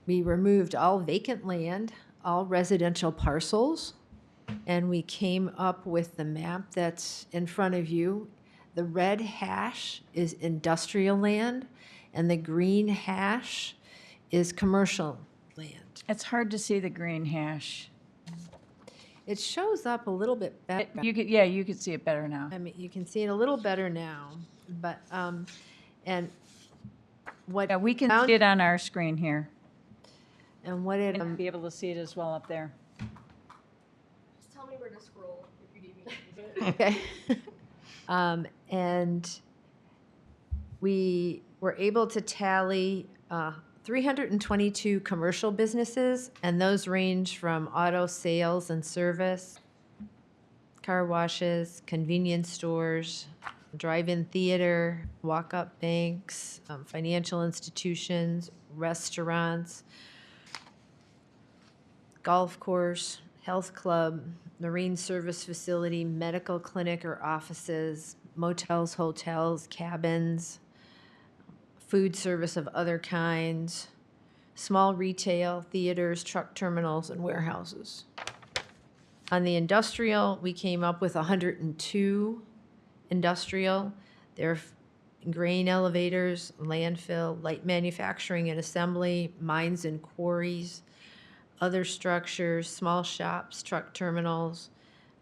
We removed all vacant land, all residential parcels, and we came up with the map that's in front of you. The red hash is industrial land, and the green hash is commercial land. It's hard to see the green hash. It shows up a little bit better. You could see it better now. I mean, you can see it a little better now, but, and what. Yeah, we can found- see it on our screen here. And what it, And be able to see it as well up there. Just tell me where to scroll if you need me. okay. And we were able to tally 322 commercial businesses, and those range from auto sales and service, car washes, convenience stores, drive-in theater, walk-up banks, financial institutions, restaurants, golf course, health club, marine service facility, medical clinic or offices, motels, hotels, cabins, food service of other kinds, small retail, theaters, truck terminals, and warehouses. On the industrial, we came up with 102 industrial. They're grain elevators, landfill, light manufacturing and assembly, mines and quarries, other structures, small shops, truck terminals,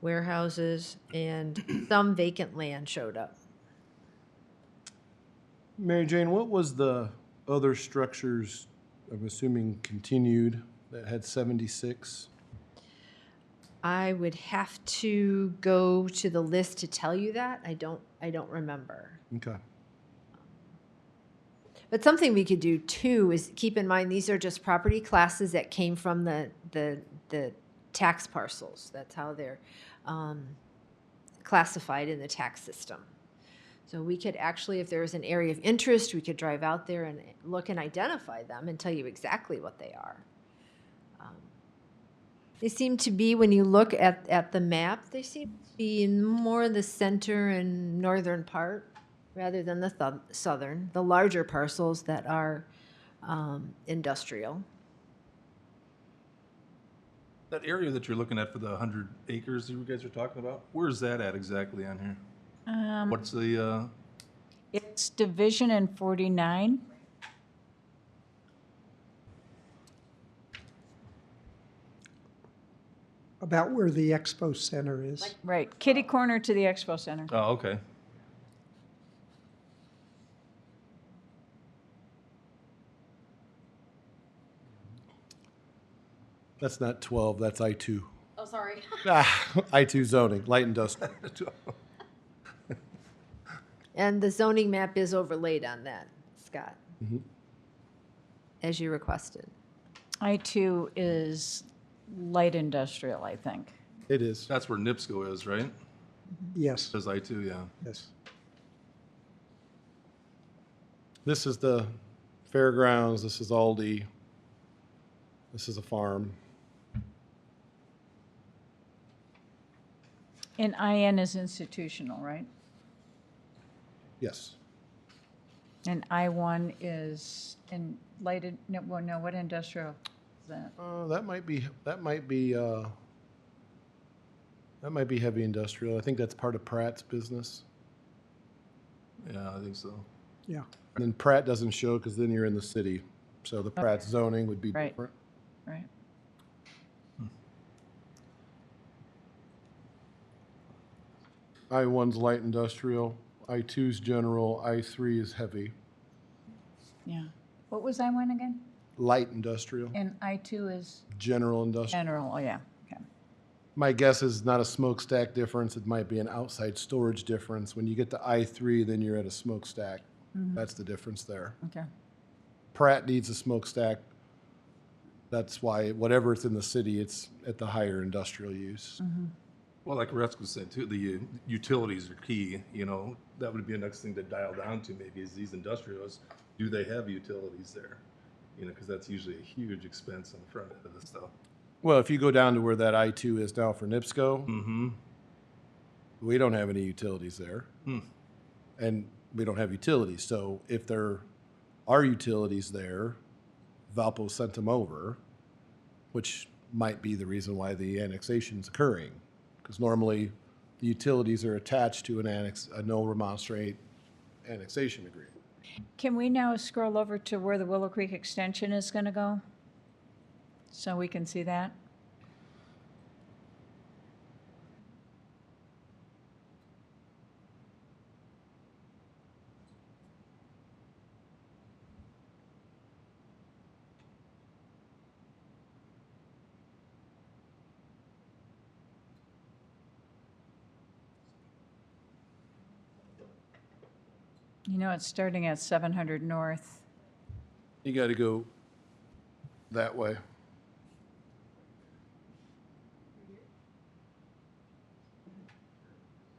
warehouses, and some vacant land showed up. Mary Jane, what was the other structures, I'm assuming continued, that had 76? I would have to go to the list to tell you that. I don't remember. Okay. But something we could do too is keep in mind, these are just property classes that came from the tax parcels. That's how they're classified in the tax system. So we could actually, if there was an area of interest, we could drive out there and look and identify them and tell you exactly what they are. They seem to be, when you look at the map, they seem to be in more the center and northern part rather than the southern, the larger parcels that are industrial. That area that you're looking at for the 100 acres you guys are talking about, where's that at exactly on here? What's the, It's Division and 49. About where the expo center is. Right, kitty corner to the expo center. oh, okay. That's not 12, that's I-2. Oh, sorry. I-2 zoning, light industrial. And the zoning map is overlaid on that, Scott, as you requested. I-2 is light industrial, I think. It is, That's where NIPSCO is, right? Yes, Says I-2, yeah. yes. this is the fairgrounds, this is Aldi, this is a farm. And IN is institutional, right? Yes. And I1 is in light, no, what industrial is that? That might be heavy industrial. I think that's part of Pratt's business. Yeah, I think so. Yeah. And then Pratt doesn't show because then you're in the city. So the Pratt zoning would be Right. different. Right. I-1's light industrial, I-2's general, I-3 is heavy. Yeah. What was I1 again? light industrial, And I-2 is general industrial. general, oh, yeah, okay. My guess is not a smokestack difference, it might be an outside storage difference. When you get to I-3, then you're at a smokestack. That's the difference there. Okay. Pratt needs a smokestack. That's why, whatever it's in the city, it's at the higher industrial use. Well, like Rex was saying too, the utilities are key, you know, that would be the next thing to dial down to maybe is these industrials, do they have utilities there? You know, because that's usually a huge expense on the front end of this stuff. Well, if you go down to where that I-2 is now for NIPSCO, we don't have any utilities there. And we don't have utilities, so if there are utilities there, Valpo sent them over, which might be the reason why the annexation's occurring. Because normally, the utilities are attached to a no remonstrate annexation agreement. Can we now scroll over to where the Willow Creek extension is going to go? So we can see that? You know, it's starting at 700 North. You gotta go that way.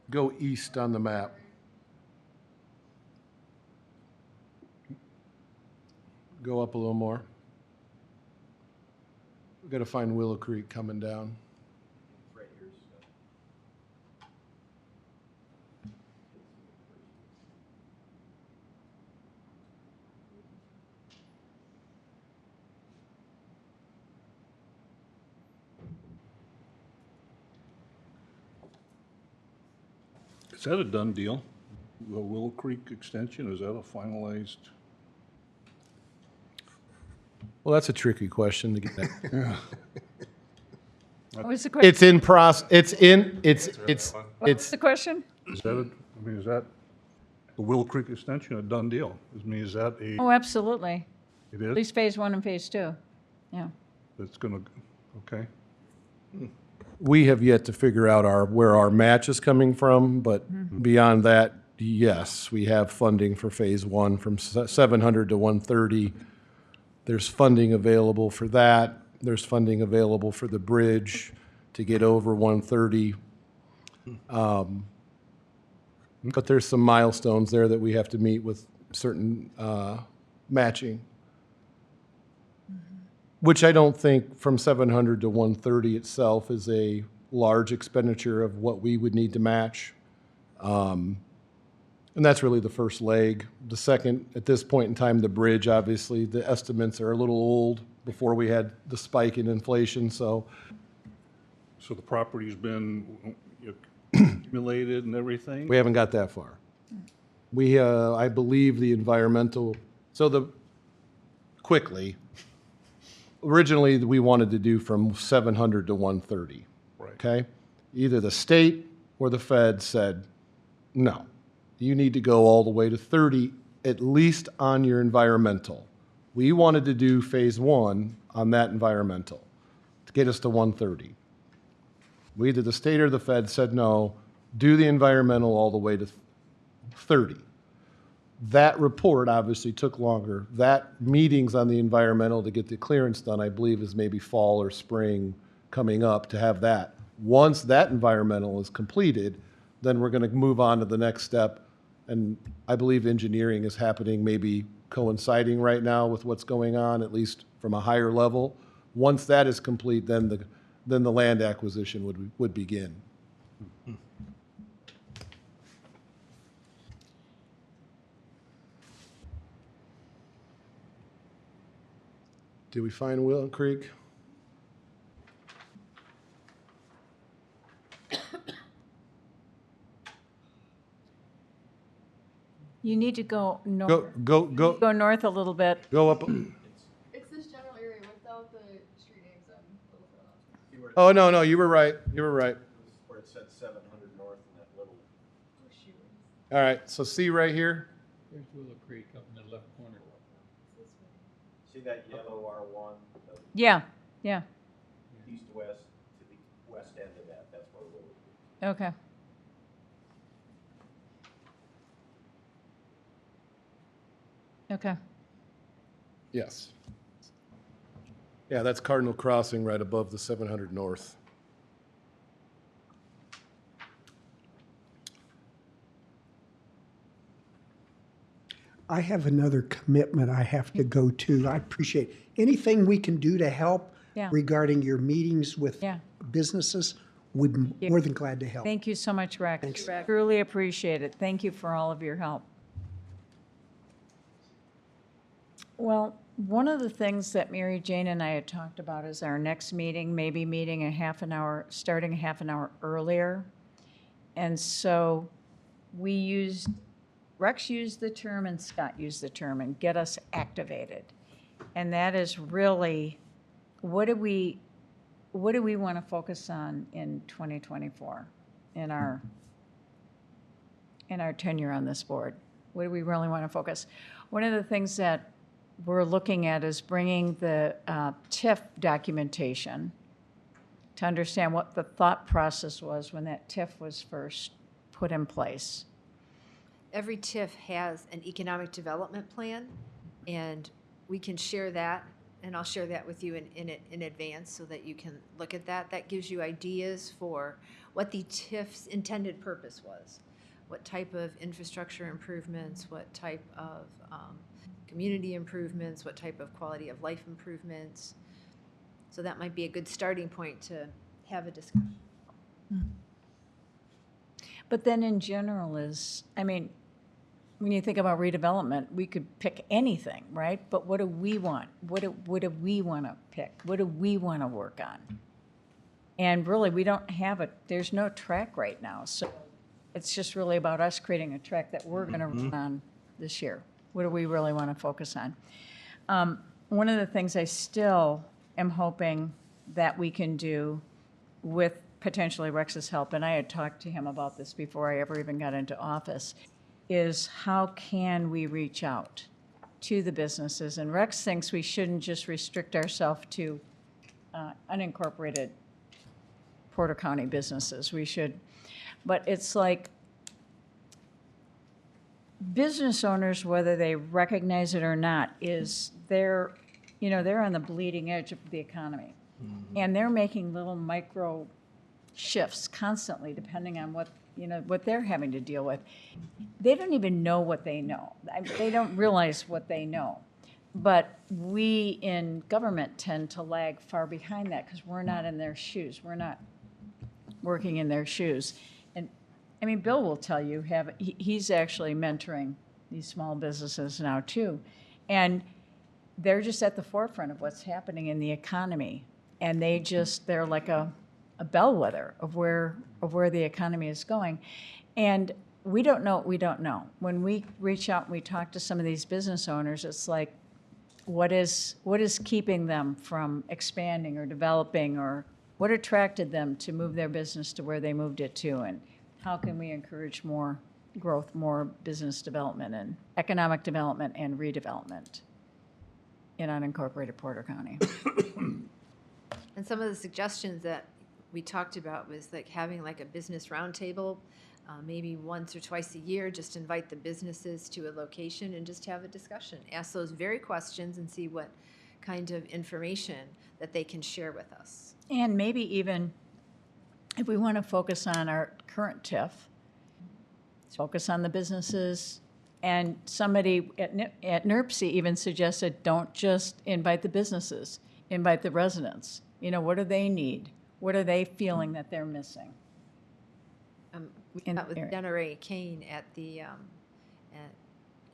Go east on the map. Go up a little more. We gotta find Willow Creek coming down. Is that a done deal? The Willow Creek extension, is that a finalized? Well, that's a tricky question to get at. What was the question? It's in What's the question? Is that, is that the Willow Creek extension a done deal? I mean, is that a, Oh, absolutely. it At is? least phase 1 and phase 2. Yeah. That's gonna, okay. we have yet to figure out where our match is coming from, but beyond that, yes, we have funding for phase 1 from 700 to 130. There's funding available for that. There's funding available for the bridge to get over 130. But there's some milestones there that we have to meet with certain matching, which I don't think from 700 to 130 itself is a large expenditure of what we would need to match. And that's really the first leg. The second, at this point in time, the bridge, obviously, the estimates are a little old before we had the spike in inflation, so So the property's been accumulated and everything? we haven't got that far. I believe the environmental, quickly, originally, we wanted to do from 700 to 130. Right. Okay? Either the state or the Fed said, no, you need to go all the way to 30, at least on your environmental. We wanted to do phase 1 on that environmental to get us to 130. Either the state or the Fed said, no, do the environmental all the way to 30. That report obviously took longer. That meetings on the environmental to get the clearance done, I believe, is maybe fall or spring coming up to have that. Once that environmental is completed, then we're going to move on to the next step. And I believe engineering is happening, maybe coinciding right now with what's going on, at least from a higher level. Once that is complete, then the land acquisition would begin. Did we find Willow Creek? You need to go north. Go North a little bit. go up. It's this general area without the street names. I'm a little thrown off. Oh, no, you were right. You were right. Where it said 700 north in that little. Oh, shoot. All right, so see right here? There's Willow Creek up in the left corner. See that yellow R1, the Yeah, yeah, east-west to the west end of that, that's where we'll. okay. Okay, Yes. Yeah, that's Cardinal Crossing right above the 700 North. I have another commitment I have to go to. I appreciate anything we can do to help Yeah. regarding your meetings with Yeah. businesses. We'd be more than glad to help. thank you so much, Rex. Thanks. Truly appreciate it. Thank you for all of your help. Well, one of the things that Mary Jane and I had talked about is our next meeting, maybe meeting a half an hour, starting a half an hour earlier. And so Rex used the term and Scott used the term, and get us activated. And that is really, what do we want to focus on in 2024 in our tenure on this board? What do we really want to focus? One of the things that we're looking at is bringing the TIF documentation to understand what the thought process was when that TIF was first put in place. Every TIF has an economic development plan, and we can share that, and I'll share that with you in advance so that you can look at that. That gives you ideas for what the TIF's intended purpose was, what type of infrastructure improvements, what type of community improvements, what type of quality of life improvements. So that might be a good starting point to have a discussion. But then in general when you think about redevelopment, we could pick anything, right? But what do we want? What do we want to pick? What do we want to work on? And really, there's no track right now. So it's just really about us creating a track that we're going to run on this year. What do we really want to focus on? One of the things I still am hoping that we can do with potentially Rex's help, and I had talked to him about this before I ever even got into office, is how can we reach out to the businesses? And Rex thinks we shouldn't just restrict ourselves to unincorporated Porter County businesses. We should, but it's like business owners, whether they recognize it or not, they're on the bleeding edge of the economy. And they're making little micro shifts constantly depending on what they're having to deal with. They don't even know what they know. They don't realize what they know. But we in government tend to lag far behind that because we're not in their shoes. We're not working in their shoes. And I mean, Bill will tell you, he's actually mentoring these small businesses now too. And they're just at the forefront of what's happening in the economy. And they're like a bellwether of where the economy is going. And we don't know what we don't know. When we reach out and we talk to some of these business owners, it's like, what is keeping them from expanding or developing, or what attracted them to move their business to where they moved it to, and how can we encourage more growth, more business development and economic development and redevelopment in unincorporated Porter County. And some of the suggestions that we talked about was like having like a business roundtable, maybe once or twice a year, just invite the businesses to a location and just have a discussion. Ask those very questions and see what kind of information that they can share with us. And maybe even if we want to focus on our current TIF, focus on the businesses. And somebody at NERPC even suggested, don't just invite the businesses, invite the residents. What do they need? What are they feeling that they're missing? We met with Jenna Ray Kane at the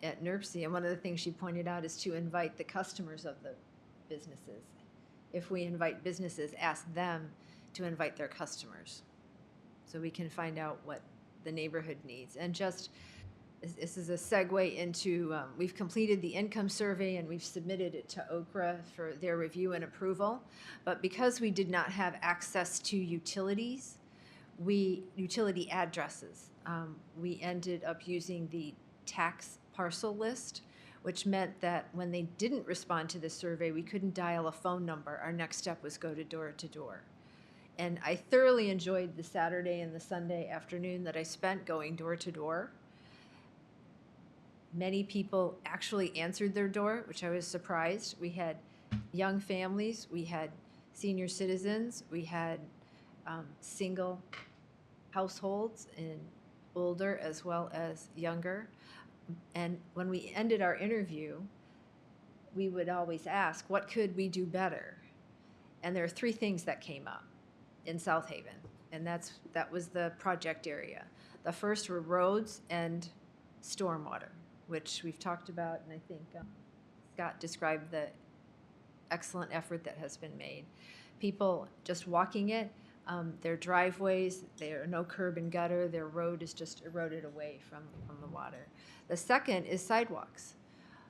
at NERPC, and one of the things she pointed out is to invite the customers of the businesses. If we invite businesses, ask them to invite their customers, so we can find out what the neighborhood needs. And just this is a segue into we've completed the income survey and we've submitted it to Okra for their review and approval. But because we did not have access to utility addresses, we ended up using the tax parcel list, which meant that when they didn't respond to the survey, we couldn't dial a phone number. Our next step was go to door to door. And I thoroughly enjoyed the Saturday and the Sunday afternoon that I spent going door to door. Many people actually answered their door, which I was surprised. We had young families, we had senior citizens, we had single households and older as well as younger. And when we ended our interview, we would always ask, what could we do better? And there are three things that came up in South Haven, and that was the project area. The first were roads and stormwater, which we've talked about, and I think Scott described the excellent effort that has been made. People just walking it, their driveways, there are no curb and gutter, their road is just eroded away from the water. The second is sidewalks.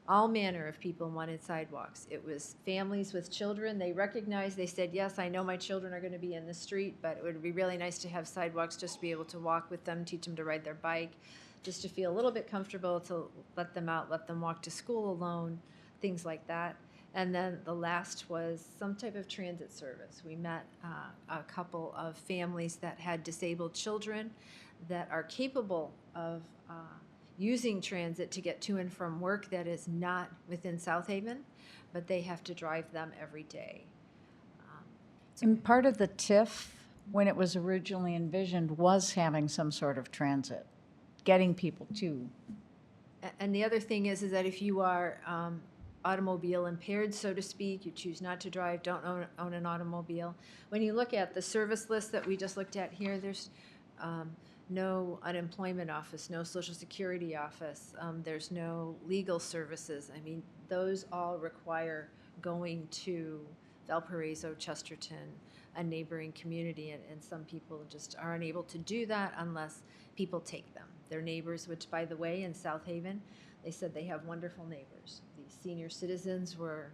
All manner of people wanted sidewalks. It was families with children. They recognized, they said, yes, I know my children are going to be in the street, but it would be really nice to have sidewalks just to be able to walk with them, teach them to ride their bike, just to feel a little bit comfortable, to let them out, let them walk to school alone, things like that. And then the last was some type of transit service. We met a couple of families that had disabled children that are capable of using transit to get to and from work that is not within South Haven, but they have to drive them every day. And part of the TIF, when it was originally envisioned, was having some sort of transit, getting people to. And the other thing is that if you are automobile impaired, so to speak, you choose not to drive, don't own an automobile. When you look at the service list that we just looked at here, there's no unemployment office, no social security office, there's no legal services. I mean, those all require going to Valparaiso, Chesterton, a neighboring community, and some people just are unable to do that unless people take them. Their neighbors, which by the way, in South Haven, they said they have wonderful neighbors. The senior citizens were,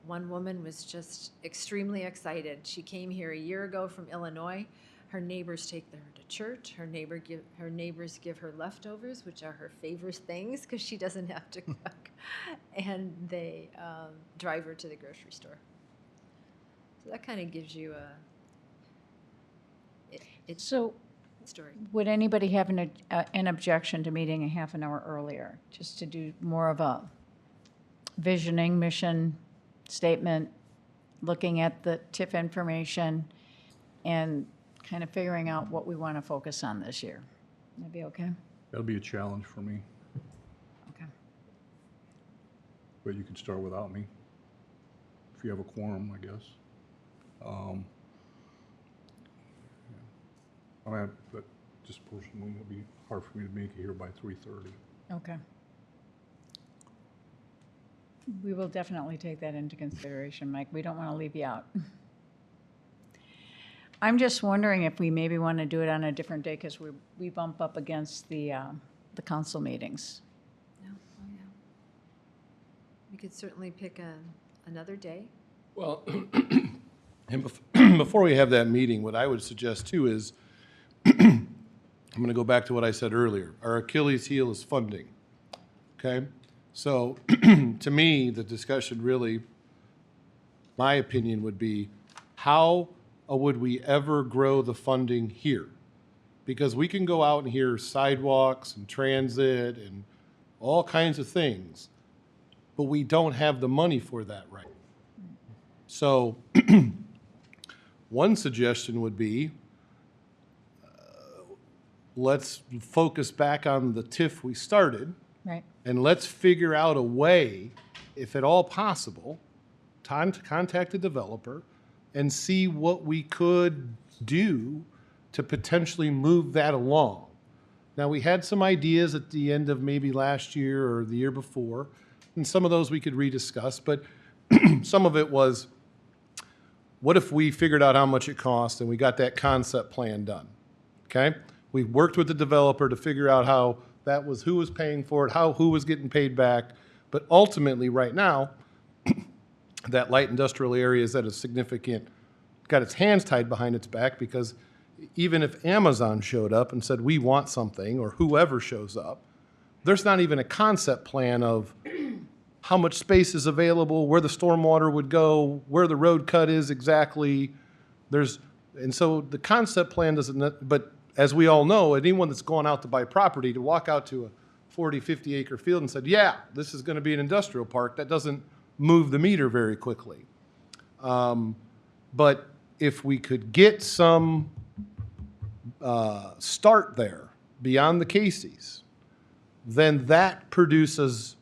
one woman was just extremely excited. She came here a year ago from Illinois. Her neighbors take her to church. Her neighbors give her leftovers, which are her favorite things because she doesn't have to cook. And they drive her to the grocery store. So that kind of gives you a story. Would anybody have an objection to meeting a half an hour earlier, just to do more of a visioning, mission statement, looking at the TIF information, and kind of figuring out what we want to focus on this year? That'd be okay? That'll be a challenge for me, Okay. but you can start without me, if you have a quorum, I guess. I mean, but just personally, it'll be hard for me to make it here by 3:30. Okay. We will definitely take that into consideration, Mike. We don't want to leave you out. I'm just wondering if we maybe want to do it on a different day because we bump up against the council meetings. Yeah. Oh, yeah. We could certainly pick another day. Well, and before we have that meeting, what I would suggest too is, I'm going to go back to what I said earlier. Our Achilles heel is funding, okay? So to me, the discussion really, my opinion would be, how would we ever grow the funding here? Because we can go out and hear sidewalks and transit and all kinds of things, but we don't have the money for that right. So one suggestion would be, let's focus back on the TIF we started, Right. and let's figure out a way, if at all possible, to contact the developer and see what we could do to potentially move that along. Now, we had some ideas at the end of maybe last year or the year before, and some of those we could rediscuss, but some of it was, what if we figured out how much it cost and we got that concept plan done, okay? We worked with the developer to figure out how that was, who was paying for it, who was getting paid back, but ultimately, right now, that light industrial area is at a significant, got its hands tied behind its back, because even if Amazon showed up and said, we want something, or whoever shows up, there's not even a concept plan of how much space is available, where the stormwater would go, where the road cut is exactly. And so the concept plan doesn't, but as we all know, anyone that's gone out to buy property, to walk out to a 40, 50 acre field and said, yeah, this is going to be an industrial park, that doesn't move the meter very quickly. But if we could get some start there beyond the Casey's, then that produces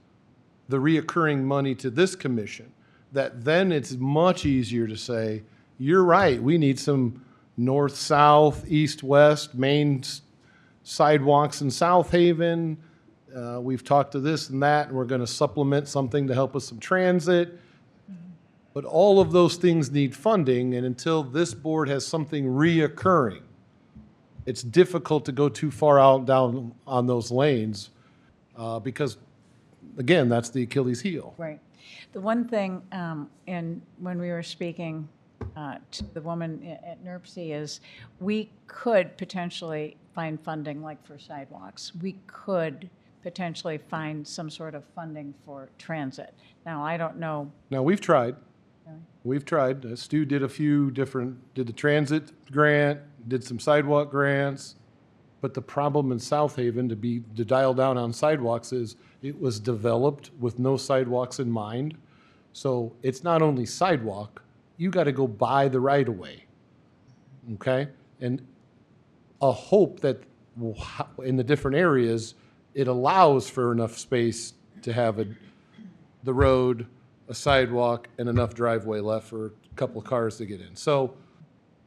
the reoccurring money to this commission, that then it's much easier to say, you're right, we need some north, south, east, west, main sidewalks in South Haven. We've talked to this and that, and we're going to supplement something to help with some transit. But all of those things need funding, and until this board has something reoccurring, it's difficult to go too far out down on those lanes because, again, that's the Achilles heel. Right. The one thing, and when we were speaking to the woman at NERC is we could potentially find funding like for sidewalks. We could potentially find some sort of funding for transit. Now, I don't know. Now, we've tried. Really? We've tried. Stu did a few different, did the transit grant, did some sidewalk grants. But the problem in South Haven, to dial down on sidewalks, is it was developed with no sidewalks in mind. So it's not only sidewalk, you got to go buy the right of way. Okay? And a hope that in the different areas, it allows for enough space to have the road, a sidewalk, and enough driveway left for a couple of cars to get in. So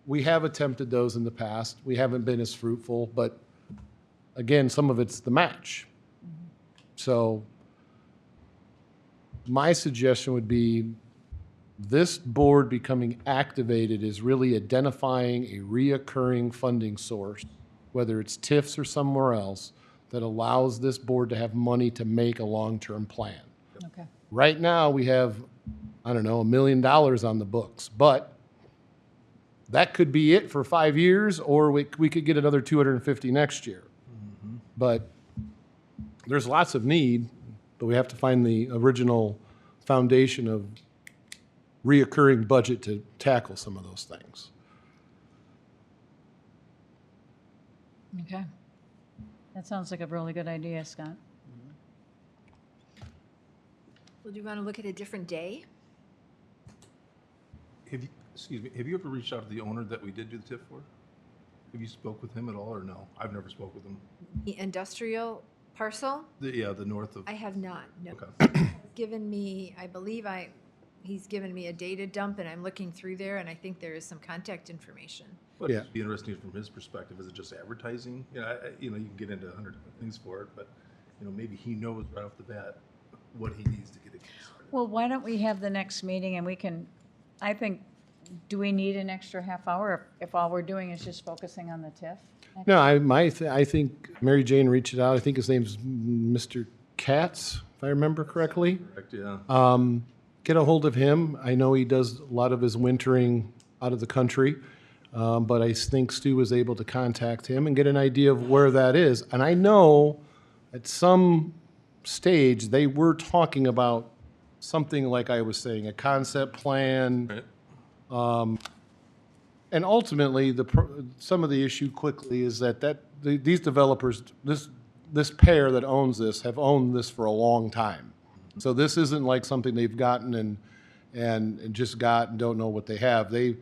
we have attempted those in the past. We haven't been as fruitful, but again, some of it's the match. So my suggestion would be this board becoming activated is really identifying a reoccurring funding source, whether it's TIFs or somewhere else, that allows this board to have money to make a long-term plan. Okay. Right now, we have, I don't know, $1 million on the books, but that could be it for 5 years, or we could get another 250 next year. But there's lots of need, but we have to find the original foundation of reoccurring budget to tackle some of those things. Okay. That sounds like a really good idea, Scott. Well, do you want to look at a different day? Excuse me, have you ever reached out to the owner that we did do the TIF for? Have you spoke with him at all, or no? I've never spoke with him. The industrial parcel? The north of, I have not, no. okay. He's given me, I believe he's given me a data dump, and I'm looking through there, and I think there is some contact information. But Yeah. it'd be interesting from his perspective, is it just advertising? You can get into 100 different things for it, but, maybe he knows right off the bat what he needs to get it started. Well, why don't we have the next meeting and we can, I think, do we need an extra half hour if all we're doing is just focusing on the TIF? No, I think Mary Jane reached out. I think his name's Mr. Katz, if I remember correctly. Correct, yeah. Get a hold of him. I know he does a lot of his wintering out of the country, but I think Stu was able to contact him and get an idea of where that is. And I know at some stage they were talking about something like I was saying, a concept plan. Right. And ultimately, some of the issue quickly is that these developers, this pair that owns this, have owned this for a long time. So this isn't like something they've gotten and just got and don't know what they have. They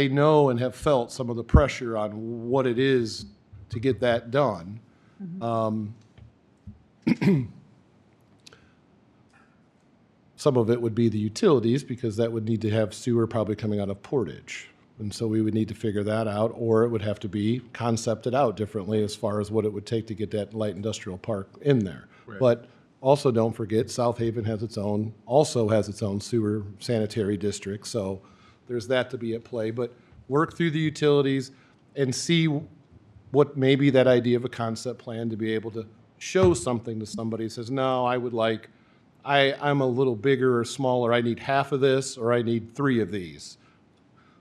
know and have felt some of the pressure on what it is to get that done. Some of it would be the utilities, because that would need to have sewer probably coming out of Portage. And so we would need to figure that out, or it would have to be concepted out differently as far as what it would take to get that light industrial park in there. Right. But also don't forget, South Haven also has its own sewer sanitary district, so there's that to be at play. But work through the utilities and see what maybe that idea of a concept plan to be able to show something to somebody who says, no, I'm a little bigger or smaller, I need half of this, or I need 3 of these.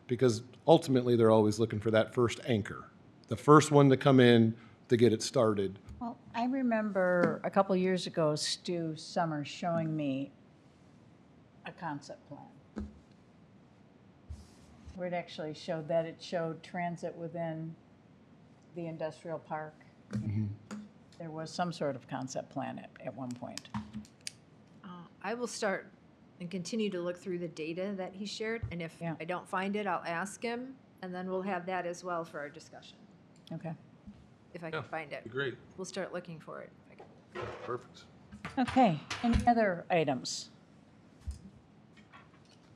Because ultimately, they're always looking for that first anchor, the first one to come in to get it started. Well, I remember a couple years ago, Stu Summers showing me a concept plan. Where it actually showed that, it showed transit within the industrial park. There was some sort of concept plan at one point. I will start and continue to look through the data that he shared, and if Yeah. I don't find it, I'll ask him, and then we'll have that as well for our discussion, Okay. if I Yeah, can find it. Great, We'll start looking for it. if I can. perfect. Okay, any other items?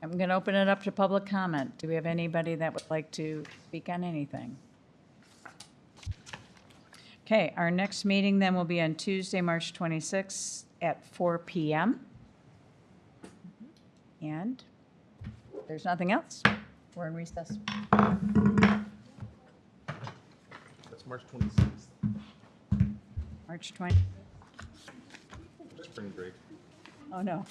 I'm going to open it up to public comment. Do we have anybody that would like to speak on anything? Okay, our next meeting then will be on Tuesday, March 26th at 4 PM. And if there's nothing else, we're in recess. That's March 26th, March 20, spring break. oh no.